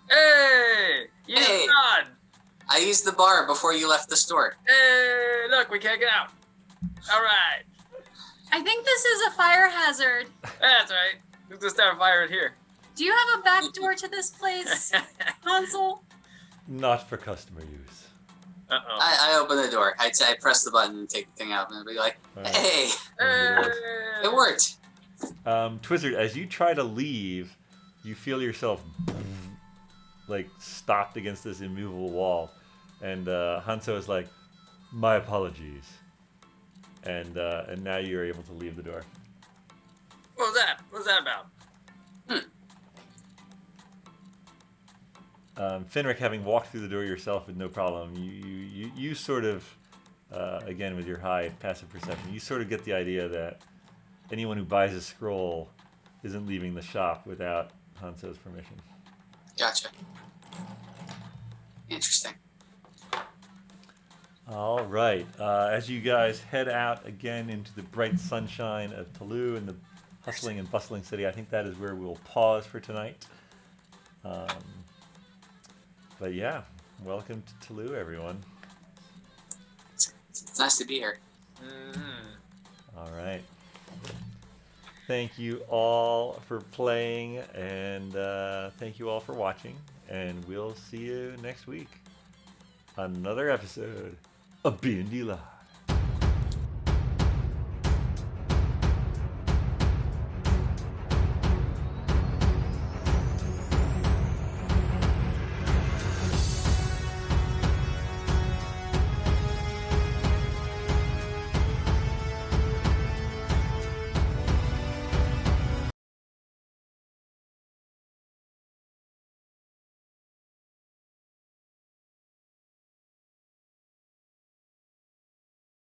Hey! You Hey. God! I used the bar before you left the store. Hey! Look, we can't get out. All right. I think this is a fire hazard. That's right. We'll just start firing here. Do you have a back door to this place, Hansel? Not for customer use. Uh-oh. I open the door. I press the button and take the thing out and be like, All right. hey, Hey! it worked. Twizzard, as you try to leave, you feel yourself like stopped against this immovable wall, and Hanso is like, "My apologies," and now you're able to leave the door. What was that? What was that about? Finric, having walked through the door yourself with no problem, you sort of, again with your high passive perception, you sort of get the idea that anyone who buys a scroll isn't leaving the shop without Hanso's permission. Gotcha. Interesting. All right. As you guys head out again into the bright sunshine of Tolu and the hustling and bustling city, I think that is where we'll pause for tonight. But yeah, welcome to Tolu, everyone. It's nice to be here. Mm-hmm. All right. Thank you all for playing, and thank you all for watching. And we'll see you next week on another episode of BND Live.